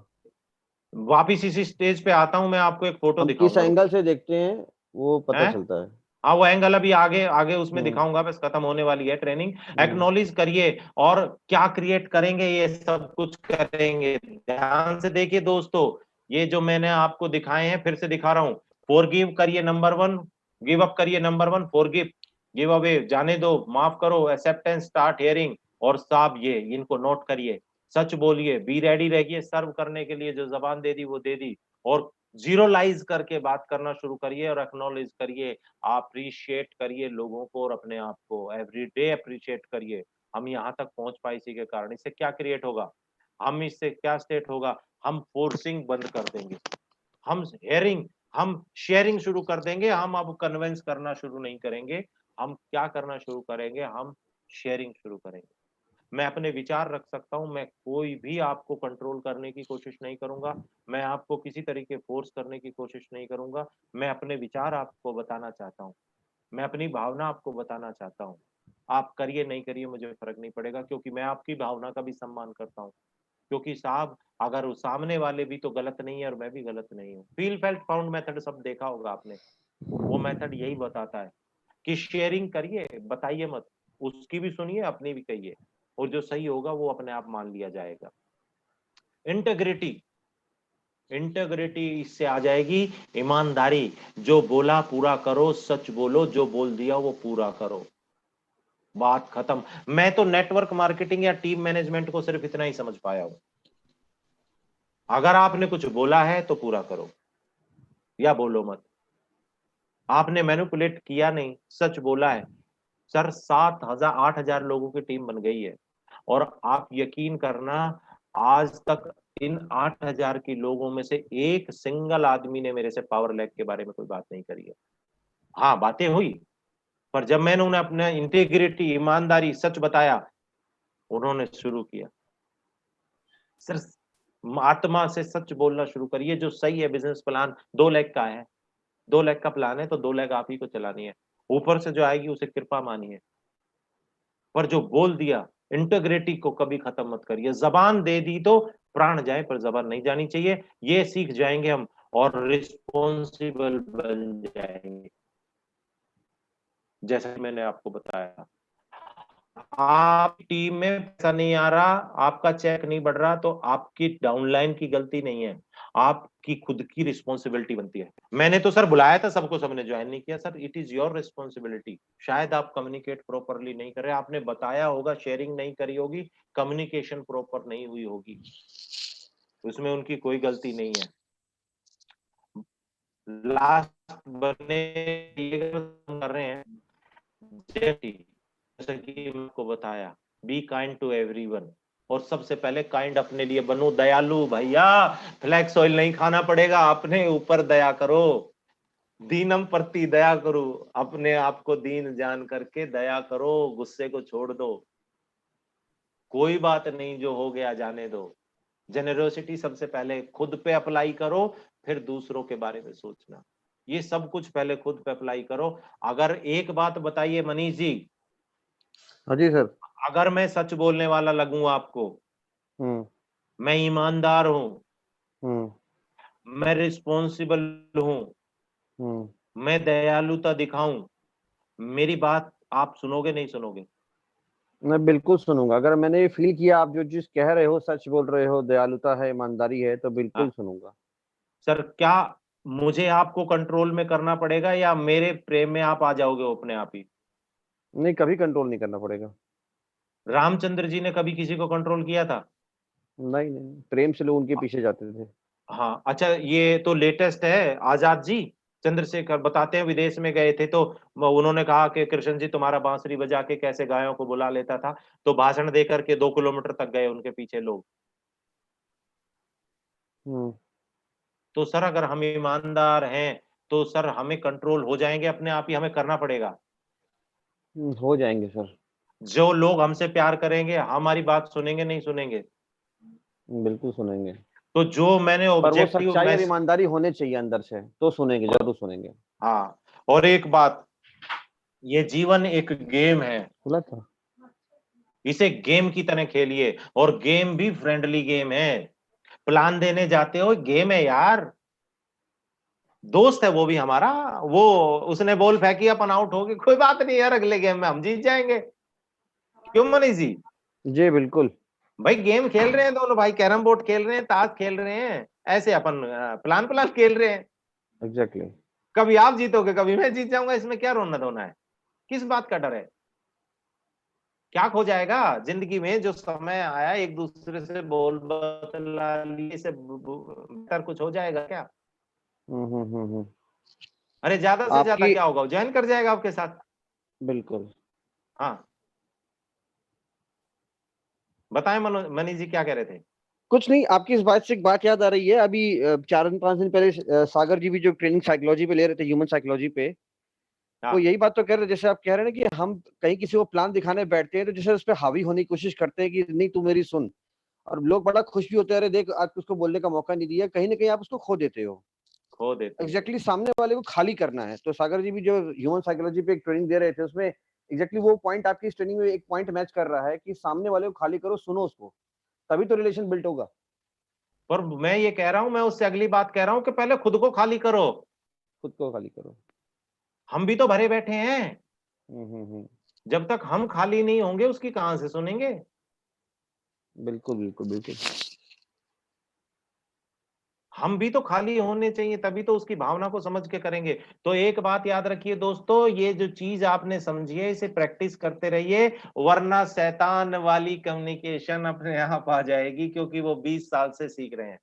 वापिस इसी स्टेज पे आता हूं, मैं आपको एक फोटो हम किस दिखाऊंगा। एंगल से देखते हैं वो पता है, चलता है। हाँ वो एंगल अभी आगे आगे उसमें हम्म दिखाऊंगा, बस खत्म होने वाली है ट्रेनिंग। हम्म एक्नॉलेज करिए, और क्या क्रिएट करेंगे, ये सब कुछ करेंगे। ध्यान से देखिए दोस्तों, ये जो मैंने आपको दिखाए हैं फिर से दिखा रहा हूं। फॉरगिव करिए नंबर 1, गिव अप करिए नंबर 1, फॉरगिव, गिव अवे, जाने दो, माफ करो, एक्सेप्टेंस, स्टार्ट हियरिंग, और साहब ये इनको नोट करिए, सच बोलिए, बी रेडी रहिए सर्व करने के लिए, जो जबान दे दी वो दे दी, और जीरोलाइज करके बात करना शुरू करिए, और एक्नॉलेज करिए, अप्रिशिएट करिए लोगों को और अपने आप को, एवरी डे अप्रिशिएट करिए। हम यहाँ तक पहुंच पाए इसी के कारण। इससे क्या क्रिएट होगा, हम इससे क्या स्टेट होगा, हम फोर्सिंग बंद कर देंगे, हम हेयरिंग, हम शेयरिंग शुरू कर देंगे। हम अब कन्विंस करना शुरू नहीं करेंगे, हम क्या करना शुरू करेंगे, हम शेयरिंग शुरू करेंगे। मैं अपने विचार रख सकता हूँ, मैं कोई भी आपको कंट्रोल करने की कोशिश नहीं करूंगा, मैं आपको किसी तरीके फोर्स करने की कोशिश नहीं करूंगा, मैं अपने विचार आपको बताना चाहता हूँ, मैं अपनी भावना आपको बताना चाहता हूँ। आप करिए नहीं करिए मुझे फ़र्क नहीं पड़ेगा, क्योंकि मैं आपकी भावना का भी सम्मान करता हूँ। क्योंकि साहब अगर वो सामने वाले भी तो गलत नहीं है और मैं भी गलत नहीं हूँ। फ़ील फेल्ट फाउंड मेथड सब देखा होगा आपने। वो मेथड यही बताता है कि शेयरिंग करिए, बताइए मत। उसकी भी सुनिए, अपनी भी कहिए, और जो सही होगा वो अपने आप मान लिया जाएगा। इंटीग्रिटी, इंटीग्रिटी इससे आ जाएगी, ईमानदारी। जो बोला पूरा करो, सच बोलो, जो बोल दिया वो पूरा करो। बात खत्म। मैं तो नेटवर्क मार्केटिंग या टीम मैनेजमेंट को सिर्फ इतना ही समझ पाया हूं। अगर आपने कुछ बोला है तो पूरा करो, या बोलो मत। आपने मैनिपुलेट किया नहीं, सच बोला है। सर 7,000 8,000 लोगों की टीम बन गई है, और आप यकीन करना, आज तक इन 8,000 के लोगों में से एक सिंगल आदमी ने मेरे से पावर लैग के बारे में कोई बात नहीं करी है। हाँ, बातें हुई, पर जब मैंने उन्हें अपना इंटीग्रिटी, ईमानदारी, सच बताया, उन्होंने शुरू किया। सिर्फ आत्मा से सच बोलना शुरू करिए। जो सही है, बिजनेस प्लान 2 लाख का है, 2 लाख का प्लान है तो 2 लाख आप ही को चलानी है। ऊपर से जो आएगी उसे कृपा मानिए, पर जो बोल दिया, इंटीग्रिटी को कभी खत्म मत करिए। जबान दे दी तो प्राण जाए, पर जबान नहीं जानी चाहिए। ये सीख जाएंगे हम, और रिस्पॉन्सिबल बन जाएंगे। जैसा कि मैंने आपको बताया, आप टीम में पैसा नहीं आ रहा, आपका चेक नहीं बढ़ रहा, तो आपकी डाउनलाइन की गलती नहीं है, आपकी खुद की रिस्पॉन्सिबिलिटी बनती है। मैंने तो सर बुलाया था सबको, सबने ज्वाइन नहीं किया। Sir it is your responsibility. शायद आप कम्युनिकेट प्रॉपरली नहीं कर रहे, आपने बताया होगा, शेयरिंग नहीं करी होगी, कम्युनिकेशन प्रॉपर नहीं हुई होगी, उसमें उनकी कोई गलती नहीं है। लास्ट बनने ये कर रहे हैं, जैसा कि आपको बताया, बी काइंड टू एवरीवन, और सबसे पहले काइंड अपने लिए बनो, दयालु। भैया फ्लैक्स ऑयल नहीं खाना पड़ेगा, अपने ऊपर दया करो। दीनम प्रति दया करो, अपने आप को दीन जान करके दया करो, गुस्से को छोड़ दो। कोई बात नहीं, जो हो गया जाने दो। जेनरोसिटी सबसे पहले खुद पे अप्लाई करो, फिर दूसरों के बारे में सोचना। ये सब कुछ पहले खुद पे अप्लाई करो। अगर एक बात बताइए मनीष जी, हाँ जी सर। अगर मैं सच बोलने वाला लगूं आपको, हम्म। मैं ईमानदार हूं, हम्म। मैं रिस्पॉन्सिबल हूं, हम्म। मैं दयालुता दिखाऊं, मेरी बात आप सुनोगे नहीं सुनोगे? मैं बिल्कुल सुनूंगा। अगर मैंने ये फील किया आप जो चीज कह रहे हो सच बोल रहे हो, दयालुता है, ईमानदारी है, तो बिल्कुल हाँ, सुनूंगा। सर क्या मुझे आपको कंट्रोल में करना पड़ेगा, या मेरे प्रेम में आप आ जाओगे अपने आप ही? नहीं, कभी कंट्रोल नहीं करना पड़ेगा। रामचंद्र जी ने कभी किसी को कंट्रोल किया था? नहीं नहीं, प्रेम से लोग उनके पीछे जाते थे। हाँ, अच्छा, ये तो लेटेस्ट है। आजाद जी, चंद्रशेखर बताते हैं विदेश में गए थे, तो उन्होंने कहा कि कृष्ण जी तुम्हारा बांसुरी बजा के कैसे गायों को बुला लेता था, तो भाषण देकर के 2 किलोमीटर तक गए उनके पीछे लोग। हम्म। तो सर अगर हम ईमानदार हैं, तो सर हमें कंट्रोल हो जाएंगे अपने आप ही, हमें करना पड़ेगा। हो जाएंगे सर। जो लोग हमसे प्यार करेंगे, हमारी बात सुनेंगे नहीं सुनेंगे? बिल्कुल सुनेंगे। तो जो मैंने पर वो ऑब्जेक्टिव सच्चाई और मैस ईमानदारी होने चाहिए अंदर से, तो सुनेंगे, जरूर सुनेंगे। हाँ, और एक बात, ये जीवन एक गेम है, खुला था। इसे गेम की तरह खेलिए, और गेम भी फ्रेंडली गेम है। प्लान देने जाते हो, गेम है यार, दोस्त है वो भी हमारा। वो उसने बॉल फेंकी, अपन आउट हो गए, कोई बात नहीं यार, अगले गेम में हम जीत जाएंगे। क्यों मनीष जी? जी बिल्कुल। भाई गेम खेल रहे हैं दोनों भाई, कैरम बोर्ड खेल रहे हैं, ताश खेल रहे हैं, ऐसे अपन प्लान प्लान खेल रहे हैं। एग्जैक्टली। कभी आप जीतोगे, कभी मैं जीत जाऊंगा, इसमें क्या रोना धोना है? किस बात का डर है? क्या खो जाएगा जिंदगी में? जो समय आया, एक दूसरे से बोल बतला लिए से बेहतर कुछ हो जाएगा क्या? हम्म। अरे ज्यादा से ज्यादा आपकी क्या होगा, ज्वाइन कर जाएगा आपके साथ। बिल्कुल। हाँ, बताएं मनीष जी क्या कह रहे थे? कुछ नहीं, आपकी इस बात से एक बात याद आ रही है। अभी 4-5 दिन पहले सागर जी भी जो ट्रेनिंग साइकोलॉजी पे ले रहे थे, ह्यूमन साइकोलॉजी पे, हाँ। वो यही बात तो कह रहे हैं, जैसे आप कह रहे हैं ना कि हम कहीं किसी को प्लान दिखाने बैठते हैं तो जैसे उस पर हावी होने की कोशिश करते हैं कि नहीं तू मेरी सुन, और लोग बड़ा खुश भी होते हैं, अरे देख आज उसको बोलने का मौका नहीं दिया, कहीं ना कहीं आप उसको खो देते हो। खो देते हैं। एग्जैक्टली सामने वाले को खाली करना है। तो सागर जी भी जो ह्यूमन साइकोलॉजी पे एक ट्रेनिंग दे रहे थे, उसमें एग्जैक्टली वो पॉइंट आपकी इस ट्रेनिंग में एक पॉइंट मैच कर रहा है कि सामने वाले को खाली करो, सुनो उसको, तभी तो रिलेशन बिल्ड होगा। पर मैं ये कह रहा हूं, मैं उससे अगली बात कह रहा हूं कि पहले खुद को खाली करो। खुद को खाली करो। हम भी तो भरे बैठे हैं। हम्म। जब तक हम खाली नहीं होंगे उसकी कहां से सुनेंगे। बिल्कुल बिल्कुल बिल्कुल। हम भी तो खाली होने चाहिए, तभी तो उसकी भावना को समझ के करेंगे। तो एक बात याद रखिए दोस्तों, ये जो चीज आपने समझी है इसे प्रैक्टिस करते रहिए, वरना शैतान वाली कम्युनिकेशन अपने आप आ जाएगी, क्योंकि वो 20 साल से सीख रहे हैं।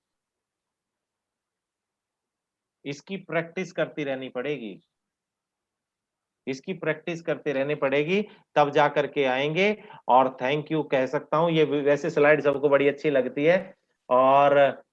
इसकी प्रैक्टिस करती रहनी पड़ेगी, इसकी प्रैक्टिस करते रहनी पड़ेगी, तब जा करके आएंगे। और थैंक यू कह सकता हूं, ये वैसे स्लाइड सबको बड़ी अच्छी लगती है, और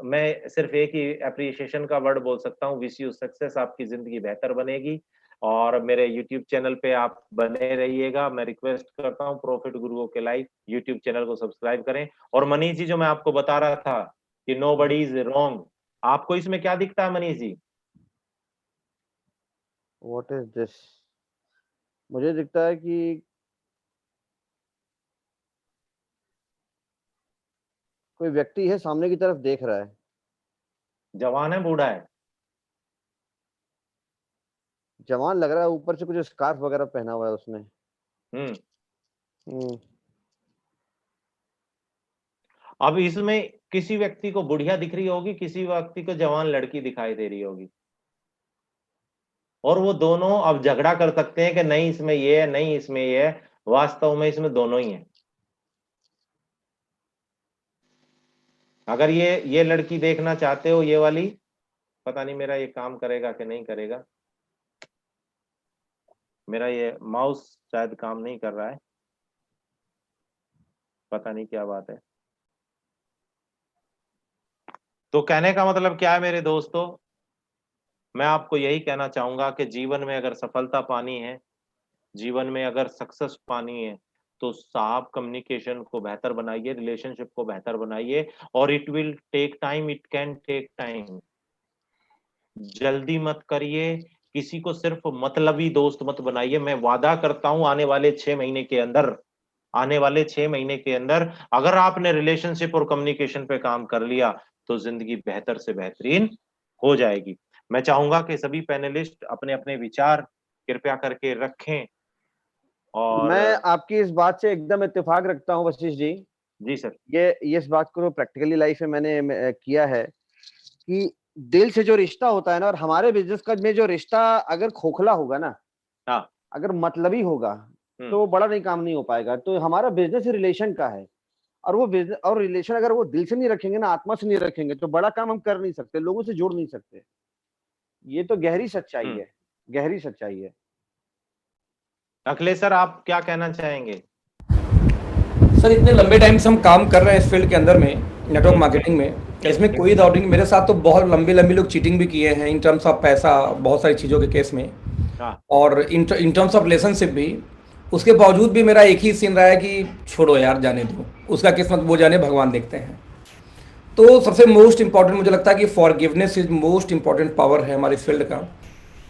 मैं सिर्फ एक ही एप्रिसिएशन का वर्ड बोल सकता हूँ, विश यू सक्सेस, आपकी जिंदगी बेहतर बनेगी। और मेरे यूट्यूब चैनल पे आप बने रहिएगा। मैं रिक्वेस्ट करता हूँ, प्रॉफिट गुरुओं के लाइव यूट्यूब चैनल को सब्सक्राइब करें। और मनीष जी, जो मैं आपको बता रहा था कि नोबडी इज रॉन्ग, आपको इसमें क्या दिखता है Manish ji? What is this? मुझे दिखता है कि कोई व्यक्ति है सामने की तरफ देख रहा है। जवान है बूढ़ा है? जवान लग रहा है, ऊपर से कुछ स्कार्फ वगैरह पहना हुआ है उसने। हम्म। हम्म। अब इसमें किसी व्यक्ति को बुढ़िया दिख रही होगी, किसी व्यक्ति को जवान लड़की दिखाई दे रही होगी, और वो दोनों अब झगड़ा कर सकते हैं कि नहीं इसमें ये है, नहीं इसमें ये है। वास्तव में इसमें दोनों ही है। अगर ये लड़की देखना चाहते हो, ये वाली, पता नहीं मेरा ये काम करेगा कि नहीं करेगा, मेरा ये माउस शायद काम नहीं कर रहा है, पता नहीं क्या बात है। तो कहने का मतलब क्या है मेरे दोस्तों, मैं आपको यही कहना चाहूंगा कि जीवन में अगर सफलता पानी है, जीवन में अगर सक्सेस पानी है, तो साहब कम्युनिकेशन को बेहतर बनाइए, रिलेशनशिप को बेहतर बनाइए। और it will take time, it can take time. जल्दी मत करिए, किसी को सिर्फ मतलबी दोस्त मत बनाइए। मैं वादा करता हूं आने वाले 6 महीने के अंदर, आने वाले 6 महीने के अंदर अगर आपने रिलेशनशिप और कम्युनिकेशन पे काम कर लिया, तो जिंदगी बेहतर से बेहतरीन हो जाएगी। मैं चाहूंगा कि सभी पैनलिस्ट अपने अपने विचार कृपया करके रखें। और मैं आपकी इस बात से एकदम इत्तेफाक रखता हूँ वशिष्ठ जी। जी सर। ये इस बात को प्रैक्टिकली लाइफ में मैंने किया है कि दिल से जो रिश्ता होता है ना, और हमारे बिजनेस का में जो रिश्ता अगर खोखला होगा ना, हाँ। अगर मतलबी होगा, हम्म। तो वो बड़ा नहीं काम नहीं हो पाएगा। तो हमारा बिजनेस रिलेशन का है, और वो बिजनेस और रिलेशन अगर वो दिल से नहीं रखेंगे ना, आत्मा से नहीं रखेंगे, तो बड़ा काम हम कर नहीं सकते, लोगों से जुड़ नहीं सकते। ये तो गहरी सच्चाई है, गहरी सच्चाई है। अखिलेश सर, आप क्या कहना चाहेंगे? सर इतने लंबे टाइम से हम काम कर रहे हैं इस फील्ड के अंदर में, नेटवर्क मार्केटिंग में, इसमें कोई डाउट नहीं। मेरे साथ तो बहुत लंबी लंबी लोग चीटिंग भी किए हैं इन टर्म्स ऑफ पैसा, बहुत सारी चीज़ों के केस में, हाँ। और इन टर्म्स ऑफ रिलेशनशिप भी। उसके बावजूद भी मेरा एक ही सीन रहा है कि छोड़ो यार, जाने दो, उसका किस्मत वो जाने, भगवान देखते हैं। तो सबसे मोस्ट इंपॉर्टेंट मुझे लगता है कि forgiveness is most important power है हमारे फील्ड का,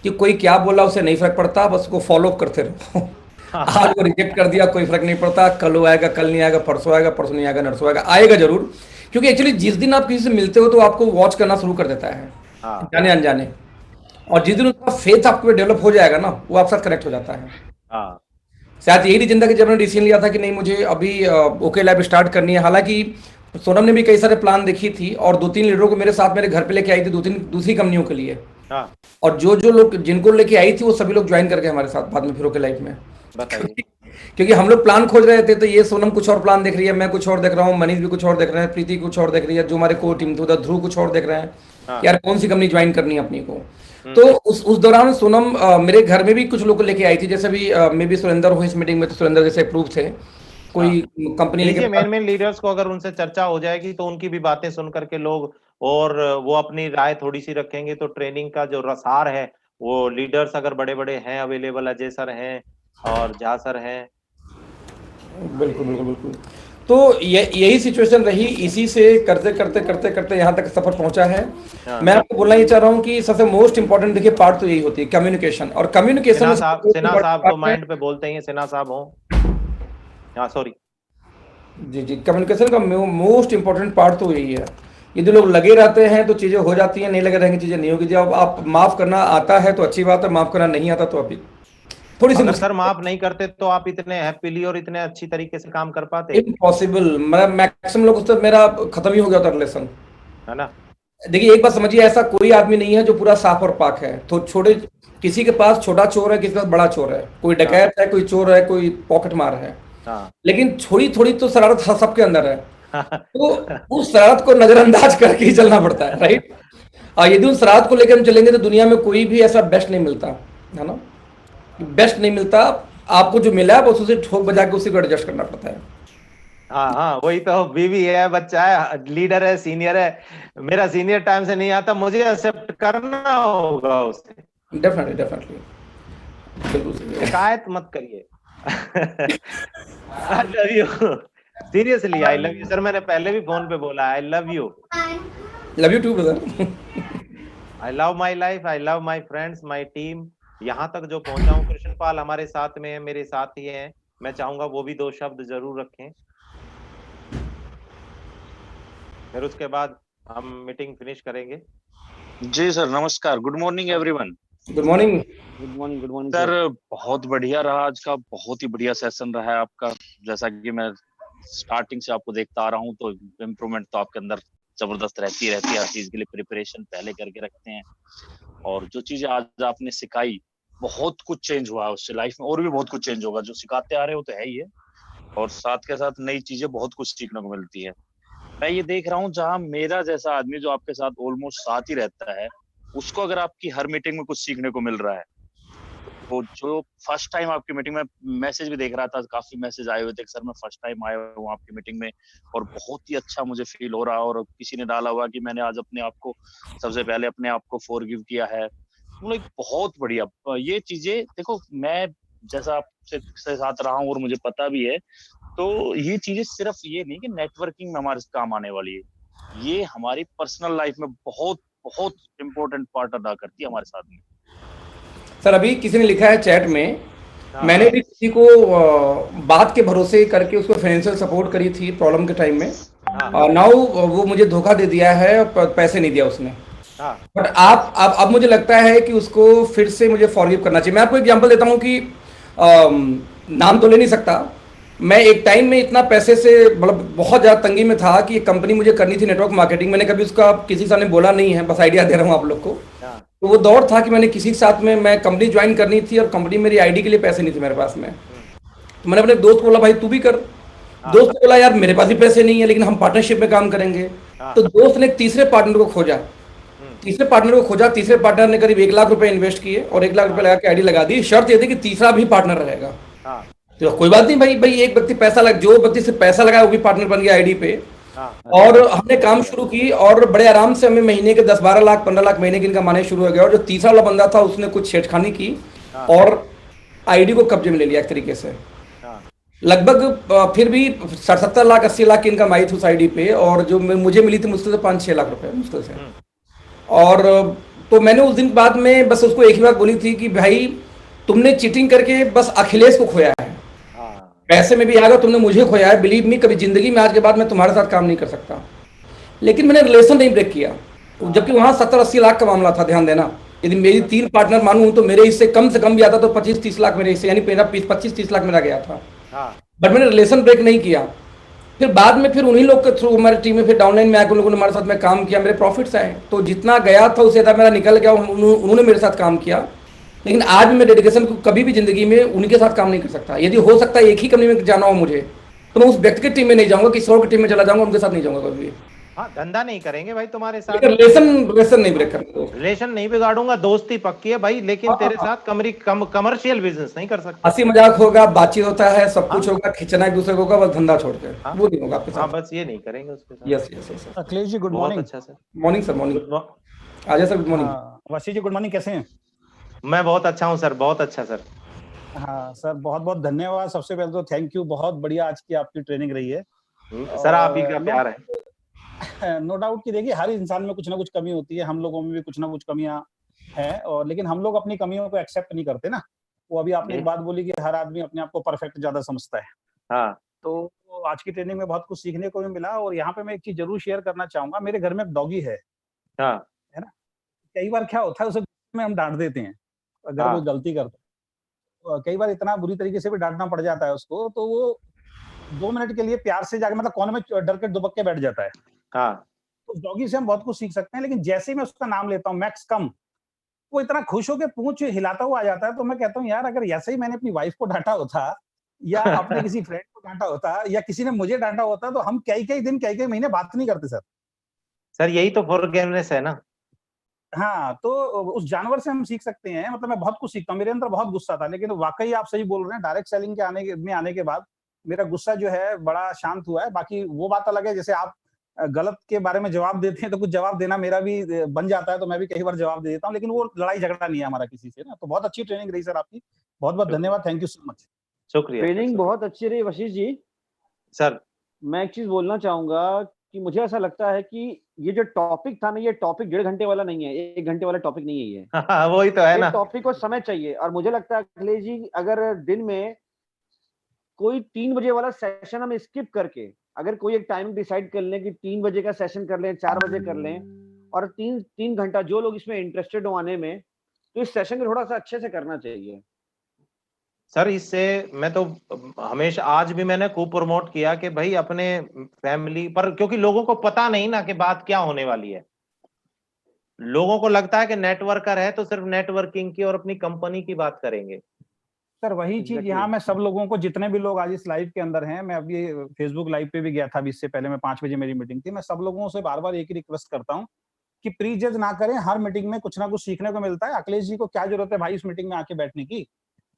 कि कोई क्या बोला उसे नहीं फर्क पड़ता, बस उसको फॉलो करते रहो। आज वो रिजेक्ट कर दिया, कोई फर्क नहीं पड़ता, कल वो आएगा, कल नहीं आएगा, परसों आएगा, परसों नहीं आएगा, नरसों आएगा, आएगा जरूर। क्योंकि एक्चुअली जिस दिन आप किसी से मिलते हो तो आपको वॉच करना शुरू कर देता है, हाँ। जाने अनजाने, और जिस दिन उसका फेथ आपको डेवलप हो जाएगा ना, वो आपके साथ कनेक्ट हो जाता है। हाँ। शायद यही रीजन था कि जब मैंने डिसीजन लिया था कि नहीं मुझे अभी ओके लैब स्टार्ट करनी है। हालांकि सोनम ने भी कई सारे प्लान देखी थी, और 2-3 लीडरों को मेरे साथ मेरे घर पे लेके आई थी, 2-3 दूसरी कंपनियों के लिए, हाँ। और जो जो लोग जिनको लेके आई थी वो सभी लोग ज्वाइन करके हमारे साथ बाद में फिर ओके लाइफ में। बताइए। क्योंकि हम लोग प्लान खोज रहे थे, तो ये सोनम कुछ और प्लान देख रही है, मैं कुछ और देख रहा हूँ, मनीष भी कुछ और देख रहे हैं, प्रीति कुछ और देख रही है, जो हमारे को टीम थे उधर ध्रुव कुछ और देख रहे हैं, हाँ। यार कौन सी कंपनी ज्वाइन करनी है अपनी को। तो उस दौरान सोनम मेरे घर में भी कुछ लोग को लेके आई थी, जैसे भी मे भी सुरेंद्र हो इस मीटिंग में, तो सुरेंद्र जैसे अप्रूव थे, कोई कंपनी लेके मेन लीडर्स को अगर उनसे चर्चा हो जाएगी तो उनकी भी बातें सुन करके लोग, और वो अपनी राय थोड़ी सी रखेंगे, तो ट्रेनिंग का जो रसार है वो लीडर्स अगर बड़े बड़े हैं अवेलेबल, अजय सर हैं और झा सर हैं। बिल्कुल बिल्कुल बिल्कुल। तो यही सिचुएशन रही, इसी से करते करते करते करते यहाँ तक सफर पहुंचा है। हाँ। मैं आपको बोलना ये चाह रहा हूँ कि सबसे मोस्ट इंपॉर्टेंट देखिए पार्ट तो यही होती है कम्युनिकेशन, और कम्युनिकेशन में सिन्हा साहब तो माइंड पे बोलते ही हैं, सिन्हा साहब हो। हाँ सॉरी। जी जी, कम्युनिकेशन का मोस्ट इंपॉर्टेंट पार्ट तो यही है। यदि लोग लगे रहते हैं तो चीज़ें हो जाती हैं, नहीं लगे रहेंगे चीज़ें नहीं होगी। जब आप माफ़ करना आता है तो अच्छी बात है, माफ़ करना नहीं आता तो अभी थोड़ी सी अगर मुश्किल। सर माफ नहीं करते तो आप इतने हैप्पीली और इतने अच्छी तरीके से काम कर पाते, इम्पॉसिबल, मैं मैक्सिमम लोगों से मेरा खत्म ही हो गया था रिलेशन। है ना? देखिए एक बात समझिए, ऐसा कोई आदमी नहीं है जो पूरा साफ और पाक है। तो छोटे, किसी के पास छोटा चोर है, किसी के पास बड़ा चोर है, कोई डकैत है, कोई चोर है, कोई पॉकेट मार है, हाँ। लेकिन थोड़ी थोड़ी तो शरारत सबके अंदर है। तो उस शरारत को नजरअंदाज करके ही चलना पड़ता है, राइट। और यदि उस शरारत को लेकर हम चलेंगे तो दुनिया में कोई भी ऐसा बेस्ट नहीं मिलता, है ना, बेस्ट नहीं मिलता। आपको जो मिला है बस उसे ठोक बजा के उसी को एडजस्ट करना पड़ता है। हाँ हाँ, वही तो, बीवी है, बच्चा है, लीडर है, सीनियर है, मेरा सीनियर टाइम से नहीं आता, मुझे एक्सेप्ट करना होगा उसे। डेफिनेटली डेफिनेटली, बिल्कुल सही है। शिकायत मत करिए। I love you, seriously I love you sir, मैंने पहले भी फोन पे बोला I love you. Love you too brother. I love my life, I love my friends, my team. यहाँ तक जो पहुंचा हूँ, कृष्ण पाल हमारे साथ में है, मेरे साथ ही हैं, मैं चाहूंगा वो भी 2 शब्द जरूर रखें, फिर उसके बाद हम मीटिंग फिनिश करेंगे। जी सर, नमस्कार, good morning everyone. Good morning. Good morning sir बहुत बढ़िया रहा आज का, बहुत ही बढ़िया सेशन रहा है आपका। जैसा कि मैं स्टार्टिंग से आपको देखता आ रहा हूँ, तो इम्प्रूवमेंट तो आपके अंदर जबरदस्त रहती है, हर चीज के लिए प्रिपरेशन पहले करके रखते हैं। और जो चीजें आज आपने सिखाई, बहुत कुछ चेंज हुआ है उससे लाइफ में, और भी बहुत कुछ चेंज होगा। जो सिखाते आ रहे हो तो है ही है, और साथ के साथ नई चीजें बहुत कुछ सीखने को मिलती है। मैं ये देख रहा हूँ, जहाँ मेरा जैसा आदमी जो आपके साथ ऑलमोस्ट साथ ही रहता है, उसको अगर आपकी हर मीटिंग में कुछ सीखने को मिल रहा है, तो जो फर्स्ट टाइम आपकी मीटिंग में मैसेज भी देख रहा था, काफी मैसेज आए हुए थे सर मैं फर्स्ट टाइम आया हूँ आपकी मीटिंग में और बहुत ही अच्छा मुझे फील हो रहा है। और किसी ने डाला हुआ कि मैंने आज अपने आप को, सबसे पहले अपने आप को फॉरगिव किया है। मतलब बहुत बढ़िया ये चीजें। देखो मैं जैसा आपसे साथ रहा हूँ और मुझे पता भी है, तो ये चीजें सिर्फ ये नहीं कि नेटवर्किंग में हमारे काम आने वाली है, ये हमारी पर्सनल लाइफ में बहुत बहुत इंपॉर्टेंट पार्ट अदा करती है हमारे साथ में। सर अभी किसी ने लिखा है चैट में, हाँ। मैंने भी किसी को बात के भरोसे करके उसको फाइनेंशियल सपोर्ट करी थी प्रॉब्लम के टाइम में, नाउ वो मुझे धोखा दे दिया है, पैसे नहीं दिया उसने। हाँ। बट अब मुझे लगता है कि उसको फिर से मुझे फॉरगिव करना चाहिए। मैं आपको एग्जांपल देता हूँ कि नाम तो ले नहीं सकता, मैं एक टाइम में इतना पैसे से मतलब बहुत ज़्यादा तंगी में था कि कंपनी मुझे करनी थी नेटवर्क मार्केटिंग। मैंने कभी उसका किसी सामने बोला नहीं है, बस आइडिया दे रहा हूँ आप लोग को। तो वो दौर था कि मैंने किसी के साथ में मैं कंपनी ज्वाइन करनी थी और कंपनी मेरी आईडी के लिए पैसे नहीं थे मेरे पास में। तो मैंने अपने दोस्त को बोला भाई तू भी कर। दोस्त ने बोला यार मेरे पास भी पैसे नहीं है लेकिन हम पार्टनरशिप में काम करेंगे। तो दोस्त ने तीसरे पार्टनर को खोजा, तीसरे पार्टनर ने करीब 1 लाख रुपए इन्वेस्ट किए और 1 लाख रुपए लगा के आईडी लगा दी। शर्त ये थी कि तीसरा भी पार्टनर रहेगा। तो कोई बात नहीं भाई एक व्यक्ति पैसा जो व्यक्ति से पैसा लगाया वो भी पार्टनर बन गया आईडी पे। और हमने काम शुरू की और बड़े आराम से हमें महीने के 10-12 लाख 15 लाख महीने की इनकम आने शुरू हो गया। और जो तीसरा वाला बंदा था उसने कुछ छेड़खानी की और आईडी को कब्जे में ले लिया एक तरीके से। लगभग फिर भी 70 लाख 80 लाख की इनकम आई थी उस आईडी पे, और जो मुझे मिली थी मुश्किल से 5-6 लाख रुपए मुश्किल से। और तो मैंने उस दिन बाद में बस उसको एक ही बात बोली थी कि भाई तुमने चीटिंग करके बस अखिलेश को खोया है, पैसे में भी आएगा, तुमने मुझे खोया है। बिलीव मी कभी जिंदगी में आज के बाद मैं तुम्हारे साथ काम नहीं कर सकता। लेकिन मैंने रिलेशन नहीं ब्रेक किया, जबकि वहां 70-80 लाख का मामला था। ध्यान देना, यदि मेरी 3 पार्टनर मानूं तो मेरे हिस्से कम से कम भी आता तो 25-30 लाख मेरे हिस्से, यानी 25-30 लाख मेरा गया था। बट मैंने रिलेशन ब्रेक नहीं किया। फिर बाद में फिर उन्हीं लोग के थ्रू हमारी टीम में फिर डाउनलाइन में आकर उन लोगों ने हमारे साथ में काम किया, मेरे प्रॉफिट्स आए। तो जितना गया था उससे ज्यादा मेरा निकल गया, उन्होंने मेरे साथ काम किया। लेकिन आज भी मैं डेडिकेशन को कभी भी जिंदगी में उनके साथ काम नहीं कर सकता। यदि हो सकता है एक ही कंपनी में जाना हो मुझे, तो मैं उस व्यक्ति की टीम में नहीं जाऊंगा, किसी और की टीम में चला जाऊंगा, उनके साथ नहीं जाऊंगा कभी भी। धंधा नहीं करेंगे भाई तुम्हारे साथ, रिलेशन नहीं ब्रेक करेंगे, रिलेशन नहीं बिगाड़ूंगा, दोस्ती पक्की है भाई, लेकिन तेरे साथ कमर्शियल बिजनेस नहीं कर सकता। हंसी मजाक होगा, बातचीत होता है, सब कुछ होगा, खिंचना एक दूसरे को होगा, बस धंधा छोड़ के वो नहीं होगा आपके साथ। बस ये नहीं करेंगे उसके साथ। Yes yes yes. Akhilesh ji good morning. अच्छा सर, मॉर्निंग सर, मॉर्निंग। आजा sir, good morning. Wasi ji good morning, कैसे हैं? मैं बहुत अच्छा हूँ सर, बहुत अच्छा सर। हाँ सर, बहुत बहुत धन्यवाद। सबसे पहले तो थैंक यू, बहुत बढ़िया आज की आपकी ट्रेनिंग रही है। सर आप ही का नो प्यार है। नो डाउट कि देखिए हर इंसान में कुछ ना कुछ कमी होती है, हम लोगों में भी कुछ ना कुछ कमियां हैं, और लेकिन हम लोग अपनी कमियों को एक्सेप्ट नहीं करते ना। वो अभी आपने एक बात बोली कि हर आदमी अपने आप को परफेक्ट ज्यादा समझता है। हाँ तो आज की ट्रेनिंग में बहुत कुछ सीखने को भी मिला, और यहाँ पे मैं एक चीज जरूर शेयर करना चाहूंगा। मेरे घर में एक डॉगी है हाँ ना। कई बार क्या होता है, उसे गुस्से में हम डांट देते हैं अगर हाँ कोई गलती करता है। कई बार इतना बुरी तरीके से भी डांटना पड़ जाता है उसको, तो वो 2 मिनट के लिए प्यार से जाके मतलब कोने में डर के दुबक के बैठ जाता है। हाँ उस डॉगी से हम बहुत कुछ सीख सकते हैं, लेकिन जैसे ही मैं उसका नाम लेता हूँ मैक्स कम, वो इतना खुश होकर पूंछ हिलाता हुआ आ जाता है। तो मैं कहता हूँ यार, अगर ऐसे ही मैंने अपनी वाइफ को डांटा होता, या अपने किसी फ्रेंड को डांटा होता, या किसी ने मुझे डांटा होता, तो हम कई कई दिन कई कई महीने बात नहीं करते सर। सर यही तो फॉरगिवनेस है ना। हाँ, तो उस जानवर से हम सीख सकते हैं। मतलब मैं बहुत कुछ सीखता हूँ। मेरे अंदर बहुत गुस्सा था, लेकिन वाकई आप सही बोल रहे हैं, डायरेक्ट सेलिंग के आने के बाद मेरा गुस्सा जो है बड़ा शांत हुआ है। बाकी वो बात अलग है, जैसे आप गलत के बारे में जवाब देते हैं, तो कुछ जवाब देना मेरा भी बन जाता है, तो मैं भी कई बार जवाब दे देता हूँ, लेकिन वो लड़ाई झगड़ा नहीं है हमारा किसी से ना। तो बहुत अच्छी ट्रेनिंग रही सर आपकी, बहुत बहुत धन्यवाद, थैंक यू सो मच। शुक्रिया सर, ट्रेनिंग शुक्रिया। बहुत अच्छी रही वशीष जी। सर मैं एक चीज बोलना चाहूंगा कि मुझे ऐसा लगता है कि ये जो टॉपिक था ना, ये टॉपिक 1.5 घंटे वाला नहीं है, 1 घंटे वाला टॉपिक नहीं है ये। वही तो है ये ना। टॉपिक को समय चाहिए, और मुझे लगता है अखिलेश जी, अगर दिन में कोई 3 बजे वाला सेशन हम स्किप करके, अगर कोई एक टाइम डिसाइड कर लें कि 3 बजे का सेशन कर लें, 4 बजे कर लें, और 3 घंटा जो लोग इसमें इंटरेस्टेड हो आने में, तो इस सेशन को थोड़ा सा अच्छे से करना चाहिए। सर इससे मैं तो हमेशा आज भी मैंने खूब प्रमोट किया कि भाई अपने फैमिली पर, क्योंकि लोगों को पता नहीं ना कि बात क्या होने वाली है। लोगों को लगता है कि नेटवर्कर है तो सिर्फ नेटवर्किंग की और अपनी कंपनी की बात करेंगे। सर वही चीज यहाँ मैं सब लोगों को, जितने भी लोग आज इस लाइव के अंदर हैं, मैं अभी फेसबुक लाइव पे भी गया था, अभी इससे पहले मैं 5 बजे मेरी मीटिंग थी। मैं सब लोगों से बार बार एक ही रिक्वेस्ट करता हूँ कि प्री जज ना करें, हर मीटिंग में कुछ ना कुछ सीखने को मिलता है। अखिलेश जी को क्या जरूरत है भाई इस मीटिंग में आके बैठने की।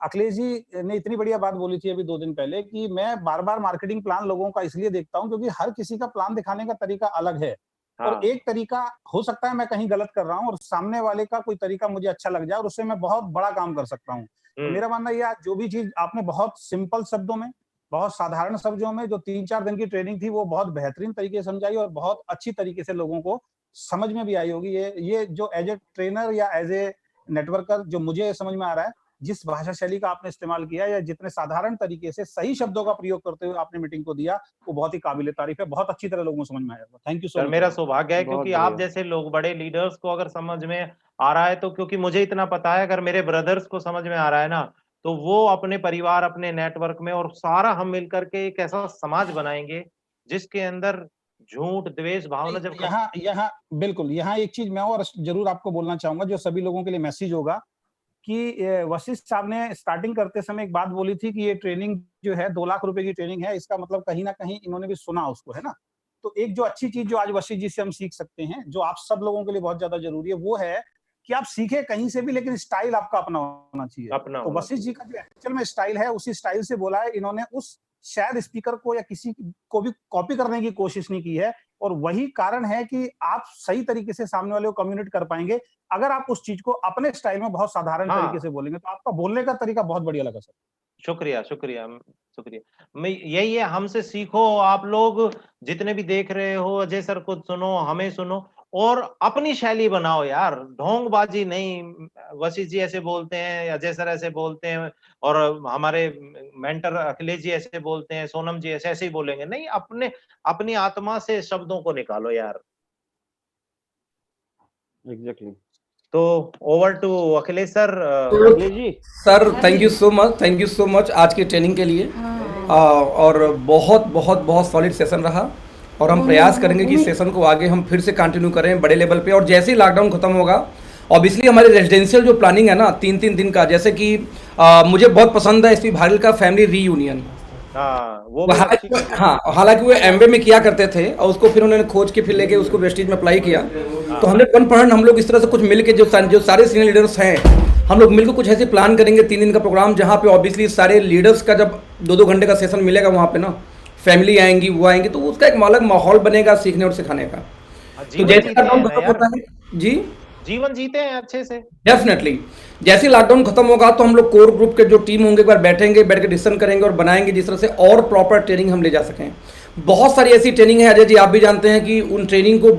अखिलेश जी ने इतनी बढ़िया बात बोली थी अभी 2 दिन पहले कि मैं बार बार मार्केटिंग प्लान लोगों का इसलिए देखता हूँ क्योंकि हर किसी का प्लान दिखाने का तरीका अलग है। और एक तरीका हो सकता है मैं कहीं गलत कर रहा हूँ, और सामने वाले का कोई तरीका मुझे अच्छा लग जाए, और उससे मैं बहुत बड़ा काम कर सकता हूँ। तो मेरा मानना यह, जो भी चीज आपने बहुत सिंपल शब्दों में, बहुत साधारण शब्दों में, जो 3-4 दिन की ट्रेनिंग थी, वो बहुत बेहतरीन तरीके से समझाई, और बहुत अच्छी तरीके से लोगों को समझ में भी आई होगी। ये जो एज ए ट्रेनर या एज ए नेटवर्कर जो मुझे समझ में आ रहा है, जिस भाषा शैली का आपने इस्तेमाल किया, या जितने साधारण तरीके से सही शब्दों का प्रयोग करते हुए आपने मीटिंग को दिया, वो बहुत ही काबिल तारीफ है। बहुत अच्छी तरह लोगों को समझ में आया। Thank you so sir much. मेरा सौभाग्य है, बहुत क्योंकि आप बढ़िया। जैसे लोग, बड़े लीडर्स को अगर समझ में आ रहा है, तो क्योंकि मुझे इतना पता है, अगर मेरे ब्रदर्स को समझ में आ रहा है ना, तो वो अपने परिवार, अपने नेटवर्क में, और सारा हम मिलकर के एक ऐसा समाज बनाएंगे जिसके अंदर झूठ, द्वेष भावना जब यहाँ बिल्कुल, यहाँ एक चीज मैं और जरूर आपको बोलना चाहूंगा, जो सभी लोगों के लिए मैसेज होगा, कि वशिष्ठ साहब ने स्टार्टिंग करते समय एक बात बोली थी कि ये ट्रेनिंग जो है 2 लाख रुपए की ट्रेनिंग है। इसका मतलब कहीं ना कहीं इन्होंने भी सुना उसको, है ना। तो एक जो अच्छी चीज जो आज वशिष्ठ जी से हम सीख सकते हैं, जो आप सब लोगों के लिए बहुत ज्यादा जरूरी है, वो है कि आप सीखे कहीं से भी, लेकिन स्टाइल आपका अपना होना चाहिए। अपना तो होना वशिष्ठ जी का जो एक्चुअल में स्टाइल है, उसी स्टाइल से बोला है इन्होंने। उस शायद स्पीकर को या किसी को भी कॉपी करने की कोशिश नहीं की है, और वही कारण है कि आप सही तरीके से सामने वाले को कम्युनिकेट कर पाएंगे अगर आप उस चीज को अपने स्टाइल में बहुत साधारण तरीके से बोलेंगे। तो आपका बोलने का तरीका बहुत बढ़िया लगा सर। शुक्रिया, शुक्रिया, शुक्रिया। मैं यही है, हमसे सीखो। आप लोग जितने भी देख रहे हो, अजय सर को सुनो, हमें सुनो, और अपनी शैली बनाओ यार, ढोंगबाजी नहीं। वशिष्ठ जी ऐसे बोलते हैं, अजय सर ऐसे बोलते हैं, और हमारे मेंटर अखिलेश जी ऐसे बोलते हैं, सोनम जी ऐसे ही बोलेंगे नहीं। अपनी आत्मा से शब्दों को निकालो यार। एग्जैक्टली। तो over to Akhilesh sir. Akhilesh ji, sir thank you so much आज की ट्रेनिंग के लिए। और बहुत बहुत बहुत सॉलिड सेशन रहा, और हम प्रयास करेंगे कि इस सेशन को आगे हम फिर से कंटिन्यू करें बड़े लेवल पे। और जैसे ही लॉकडाउन खत्म होगा, ऑब्वियसली हमारी रेजिडेंशियल जो प्लानिंग है ना 3-3 दिन का, जैसे कि मुझे बहुत पसंद है एसपी भागल का फैमिली रीयूनियन। वो भी अच्छी बात है। हालांकि वो एमबे में किया करते थे, और उसको फिर उन्होंने खोज के फिर लेके उसको वेस्टेज में अप्लाई किया। तो 100% हम लोग इस तरह से कुछ मिल के, जो सारे सीनियर लीडर्स हैं, हम लोग मिलकर कुछ ऐसे प्लान करेंगे 3 दिन का प्रोग्राम, जहाँ पे ऑब्वियसली सारे लीडर्स का जब 2-2 घंटे का सेशन मिलेगा वहाँ पे ना, फैमिली आएंगी, वो आएंगी, तो उसका एक अलग माहौल बनेगा सीखने और सिखाने का। तो जैसे लॉकडाउन खत्म होता है जी, जीवन जीते हैं अच्छे से। डेफिनेटली जैसे लॉकडाउन खत्म होगा तो हम लोग कोर ग्रुप के जो टीम होंगे एक बार बैठेंगे, बैठ के डिस्कशन करेंगे और बनाएंगे जिस तरह से और प्रॉपर ट्रेनिंग हम ले जा सकें। बहुत सारी ऐसी ट्रेनिंग है अजय जी, आप भी जानते हैं कि उन ट्रेनिंग को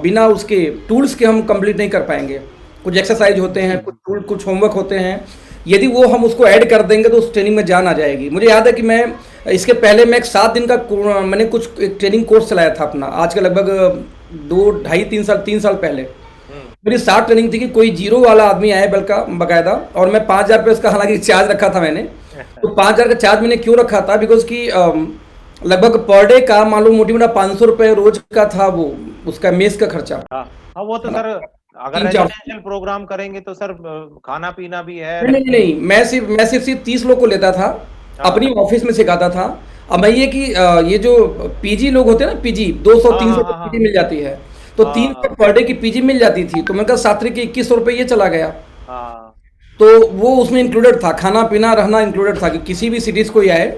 बिना उसके टूल्स के हम कंप्लीट नहीं कर पाएंगे। कुछ एक्सरसाइज होते हैं, कुछ टूल, कुछ होमवर्क होते हैं, यदि वो हम उसको ऐड कर देंगे तो उस ट्रेनिंग में जान आ जाएगी। मुझे याद है कि मैं इसके पहले मैं एक 7 दिन का मैंने कुछ एक ट्रेनिंग कोर्स चलाया था अपना, आज के लगभग 3 साल पहले। मेरी 7 ट्रेनिंग थी कि कोई जीरो वाला आदमी आए बकायदा, और मैं 5,000 रुपये उसका हालांकि चार्ज रखा था मैंने। तो 5,000 का चार्ज मैंने क्यों रखा था, बिकॉज कि लगभग पर डे का मान लो मोटी मोटा 500 रुपये रोज का था वो उसका मेस का खर्चा। हाँ वो तो सर अगर 3-4 रेजिडेंशियल प्रोग्राम करेंगे तो सर खाना पीना भी है। नहीं, मैं सिर्फ 30 लोग को लेता था, अपनी ऑफिस में सिखाता था। अब मैं ये कि ये जो पीजी लोग होते हैं ना, पीजी 200-300 पीजी मिल जाती है, तो 300 पर डे की पीजी मिल जाती थी। तो मैं कहा सात्विक के 2100 रुपये ये चला गया। तो वो उसमें इंक्लूडेड था, खाना पीना रहना इंक्लूडेड था कि किसी भी सिटीज को आए,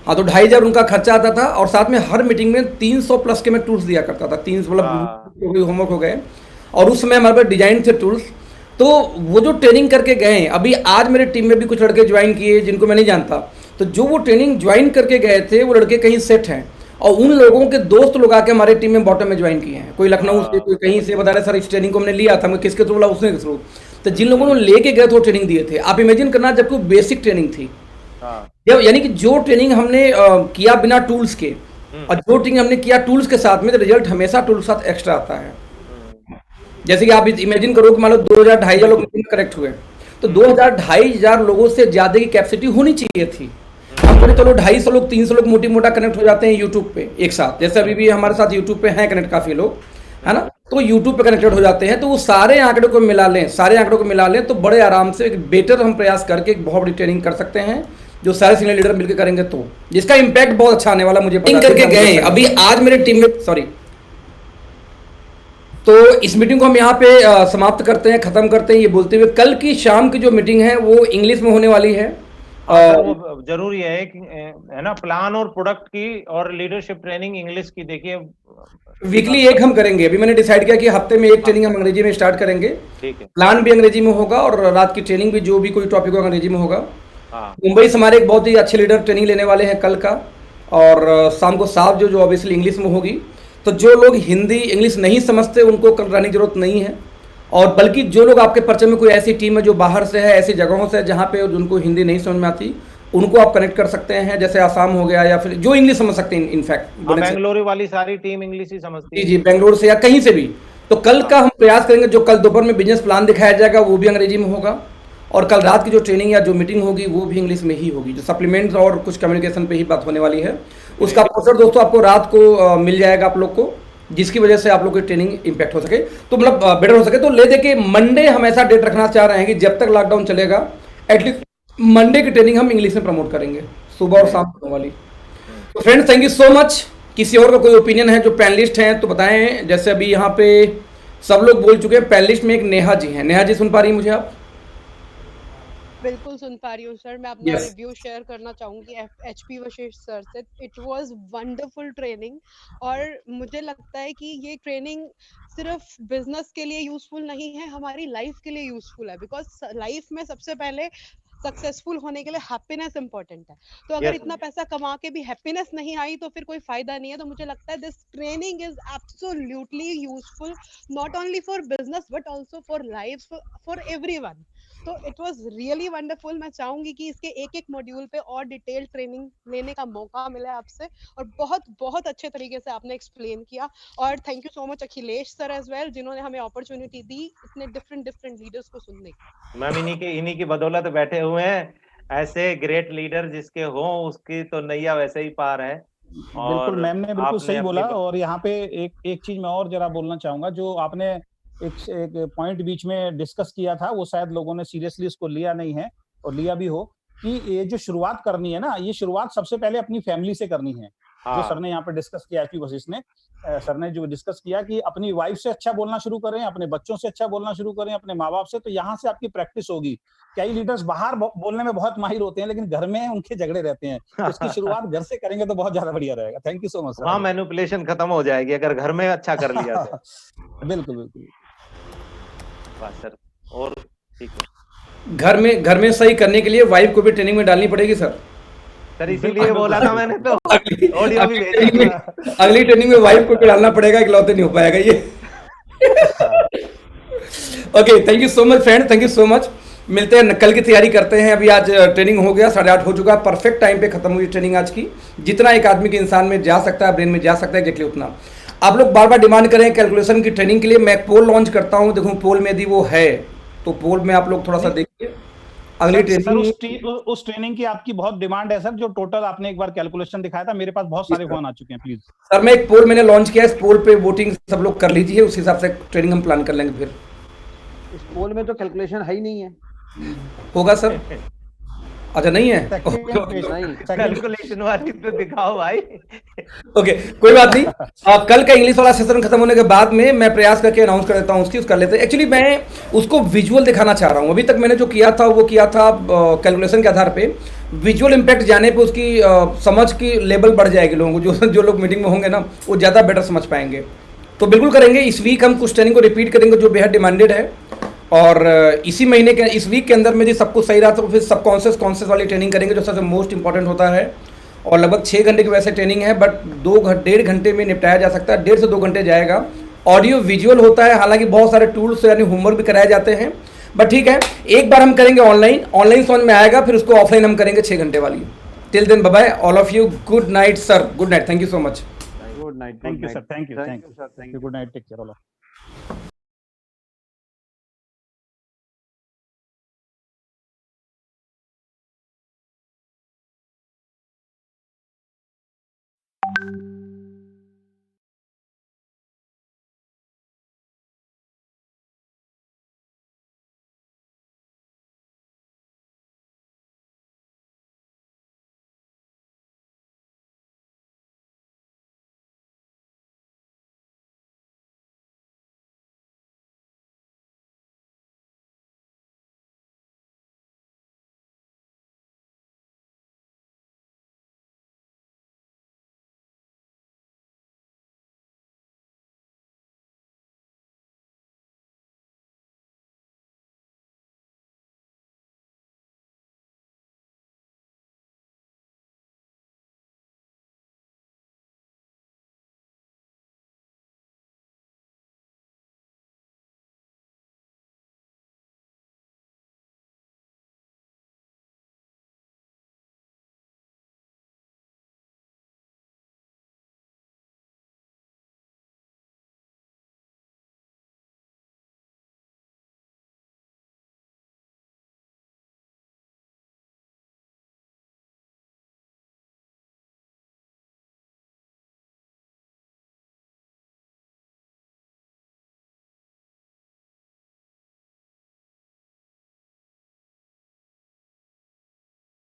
हाँ तो 2,500 उनका खर्चा आता था। और साथ में हर मीटिंग में 300 प्लस के मैं टूल्स दिया करता था, 300 मतलब होमवर्क हो गए, और उस समय हमारे पास डिजाइन थे टूल्स। तो वो जो ट्रेनिंग करके गए, अभी आज मेरे टीम में भी कुछ लड़के ज्वाइन किए जिनको मैं नहीं जानता, तो जो वो ट्रेनिंग ज्वाइन करके गए थे वो लड़के कहीं सेट हैं, और उन लोगों के दोस्त लोग आके हमारे टीम में बॉटम में ज्वाइन किए हैं। कोई लखनऊ से, कोई कहीं से बता रहे सर इस ट्रेनिंग को हमने लिया था, मैं किसके थ्रू बोला, उसने के थ्रू। तो जिन लोगों ने लेके गए थे वो ट्रेनिंग दिए थे। आप इमेजिन करना, जबकि बेसिक ट्रेनिंग थी, यानी कि जो ट्रेनिंग हमने किया बिना टूल्स के, और जो ट्रेनिंग हमने किया टूल्स के साथ में, तो रिजल्ट हमेशा टूल्स के साथ एक्स्ट्रा आता है। जैसे कि आप इमेजिन करो कि मान लो 2,000-2,500 लोग कनेक्ट हुए, तो 2,000-2,500 लोगों से ज्यादा की कैपेसिटी होनी चाहिए थी। हम बोले चलो 250 लोग 300 लोग मोटी मोटा कनेक्ट हो जाते हैं यूट्यूब पे एक साथ, जैसे अभी भी हमारे साथ यूट्यूब पे हैं कनेक्ट काफी लोग, है ना, तो यूट्यूब पे कनेक्टेड हो जाते हैं। तो वो सारे आंकड़ों को मिला लें तो बड़े आराम से एक बेटर हम प्रयास करके एक बहुत बड़ी ट्रेनिंग कर सकते हैं, जो सारे सीनियर लीडर मिलकर करेंगे तो जिसका इम्पैक्ट बहुत अच्छा आने वाला मुझे पता करके गए। अभी आज मेरे टीम में तो इस मीटिंग को हम यहाँ पे समाप्त करते हैं, खत्म करते हैं, ये बोलते हुए कल की शाम की जो मीटिंग है वो इंग्लिश में होने वाली है। वो जरूरी है कि है ना, प्लान और प्रोडक्ट की और लीडरशिप ट्रेनिंग इंग्लिश की। देखिए वीकली एक हम करेंगे, अभी मैंने डिसाइड किया कि हफ्ते में एक ट्रेनिंग हम अंग्रेजी में स्टार्ट करेंगे। ठीक है, प्लान भी अंग्रेजी में होगा और रात की ट्रेनिंग भी, जो भी कोई टॉपिक होगा अंग्रेजी में होगा। मुंबई से हमारे एक बहुत ही अच्छे लीडर ट्रेनिंग लेने वाले हैं कल का, और शाम को 7 जो ऑब्वियसली इंग्लिश में होगी। तो जो लोग हिंदी इंग्लिश नहीं समझते उनको कल रहने की जरूरत नहीं है, और बल्कि जो लोग आपके परिचय में कोई ऐसी टीम है जो बाहर से है, ऐसी जगहों से जहाँ पे उनको हिंदी नहीं समझ में आती, उनको आप कनेक्ट कर सकते हैं, जैसे आसाम हो गया, या फिर जो इंग्लिश समझ सकते हैं। इनफैक्ट बेंगलुरु वाली सारी टीम इंग्लिश ही समझती है। जी, बेंगलुरु से या कहीं से भी। तो कल का हम प्रयास करेंगे, जो कल दोपहर में बिजनेस प्लान दिखाया जाएगा वो भी अंग्रेजी में होगा, और कल रात की जो ट्रेनिंग या जो मीटिंग होगी वो भी इंग्लिश में ही होगी। जो सप्लीमेंट्स और कुछ कम्युनिकेशन पे ही बात होने वाली है, उसका पोस्टर दोस्तों आपको रात को मिल जाएगा आप लोग को, जिसकी वजह से आप लोग की ट्रेनिंग इंपैक्ट हो सके, तो मतलब बेटर हो सके। तो ले दे के मंडे हम ऐसा डेट रखना चाह रहे हैं कि जब तक लॉकडाउन चलेगा एटलीस्ट मंडे की ट्रेनिंग हम इंग्लिश में प्रमोट करेंगे, सुबह और शाम को वाली। तो friends, thank you so much. किसी और का कोई ओपिनियन है, जो पैनलिस्ट हैं तो बताएं। जैसे अभी यहाँ पे सब लोग बोल चुके हैं, पैनलिस्ट में एक नेहा जी हैं। नेहा जी सुन पा रही हैं मुझे आप? बिल्कुल सुन पा रही हूँ सर। मैं अपना रिव्यू शेयर करना चाहूंगी एचपी वशिष्ठ सर से। इट वाज वंडरफुल ट्रेनिंग, और मुझे लगता है कि ये ट्रेनिंग सिर्फ बिजनेस के लिए यूजफुल नहीं है, हमारी लाइफ के लिए यूजफुल है। बिकॉज लाइफ में सबसे पहले सक्सेसफुल होने के लिए हैप्पीनेस इंपॉर्टेंट है। तो अगर इतना पैसा कमा के भी हैप्पीनेस नहीं आई तो फिर कोई फायदा नहीं है। तो मुझे लगता है this training is absolutely useful, not only for business but also for life, for everyone. तो इट वाज रियली वंडरफुल। मैं चाहूंगी कि इसके एक एक मॉड्यूल पे और डिटेल ट्रेनिंग लेने का मौका मिले आपसे, और बहुत बहुत अच्छे तरीके से आपने एक्सप्लेन किया। और thank you so much Akhilesh sir as well, जिन्होंने हमें अपॉर्चुनिटी दी इतने डिफरेंट लीडर्स को सुनने की। मैम इन्हीं की बदौलत बैठे हुए हैं ऐसे ग्रेट लीडर, जिसके हो उसकी तो नैया वैसे ही पार है। बिल्कुल, मैम ने बिल्कुल सही बोला। और यहाँ पे एक चीज मैं और जरा बोलना चाहूंगा, जो आपने एक पॉइंट बीच में डिस्कस किया था, वो शायद लोगों ने सीरियसली इसको लिया नहीं है, और लिया भी हो, कि ये जो शुरुआत करनी है ना, ये शुरुआत सबसे पहले अपनी फैमिली से करनी है। जो सर ने यहाँ पे डिस्कस किया, एचपी वशिष्ठ ने सर ने जो डिस्कस किया कि अपनी वाइफ से अच्छा बोलना शुरू करें, अपने बच्चों से अच्छा बोलना शुरू करें, अपने माँ बाप से। तो यहाँ से आपकी प्रैक्टिस होगी। कई लीडर्स बाहर बोलने में बहुत माहिर होते हैं, लेकिन घर में उनके झगड़े रहते हैं। तो इसकी शुरुआत घर से करेंगे तो बहुत ज्यादा बढ़िया रहेगा। Thank you so much sir. वहाँ मैनिपुलेशन खत्म हो जाएगी अगर घर में अच्छा कर लिया तो। बिल्कुल बिल्कुल। वाह सर, और ठीक है घर में सही करने के लिए वाइफ को भी ट्रेनिंग में डालनी पड़ेगी सर। सर, इसीलिए बोला था मैंने तो, अगली ऑडियो भी अगली ट्रेनिंग भेजी। में अगली ट्रेनिंग में वाइफ को भी डालना पड़ेगा, इकलौते नहीं हो पाएगा ये। Okay, thank you so much friend, thank you so much. मिलते हैं, कल की तैयारी करते हैं। अभी आज ट्रेनिंग हो गया, 8:30 हो चुका, परफेक्ट टाइम पे खत्म हुई ट्रेनिंग आज की। जितना एक आदमी के इंसान में जा सकता है, ब्रेन में जा सकता है, एग्जैक्टली उतना। आप लोग बार बार डिमांड करें कैलकुलेशन की ट्रेनिंग के लिए, मैं पोल लॉन्च करता हूँ। देखो पोल में यदि वो है तो पोल में आप लोग थोड़ा सा देखिए। अगली सर ट्रेनिंग उस ट्रेनिंग की आपकी बहुत डिमांड है सर, जो टोटल आपने एक बार कैलकुलेशन दिखाया था, मेरे पास बहुत सारे फोन आ चुके हैं। प्लीज सर, मैं एक पोल मैंने लॉन्च किया है, इस पोल पे वोटिंग सब लोग कर लीजिए, उस हिसाब से ट्रेनिंग हम प्लान कर लेंगे। फिर इस पोल में तो कैलकुलेशन है ही नहीं है। होगा सर? अच्छा, नहीं है? कैलकुलेशन वाली तो दिखाओ भाई। ओके, कोई बात नहीं। कल का इंग्लिश वाला सेशन खत्म होने के बाद में मैं प्रयास करके अनाउंस कर देता हूँ उसकी, कर लेते हैं। एक्चुअली मैं उसको विजुअल दिखाना चाह रहा हूँ। अभी तक मैंने जो किया था वो किया था कैलकुलेशन के आधार पे। विजुअल इम्पैक्ट जाने पे उसकी समझ की लेवल बढ़ जाएगी लोगों को। जो लोग मीटिंग में होंगे ना, वो ज़्यादा बेटर समझ पाएंगे। तो बिल्कुल करेंगे। इस वीक हम कुछ ट्रेनिंग को रिपीट करेंगे जो बेहद डिमांडेड है, और इसी महीने के इस वीक के अंदर में यदि सब कुछ सही रहा तो फिर सबकॉन्शियस कॉन्शियस वाली ट्रेनिंग करेंगे, जो सबसे मोस्ट इंपॉर्टेंट होता है। और लगभग 6 घंटे की वैसे ट्रेनिंग है, बट 1.5 घंटे में निपटाया जा सकता है। 1.5 से 2 घंटे जाएगा। ऑडियो विजुअल होता है, हालांकि बहुत सारे टूल्स यानी होमवर्क भी कराए जाते हैं, बट ठीक है। एक बार हम करेंगे ऑनलाइन समझ में आएगा, फिर उसको ऑफलाइन हम करेंगे 6 घंटे वाली। Till then, bye bye all of you. Good night sir, good night, thank you so much. Good night, thank you sir, thank you sir, thank you. Good night, take care all.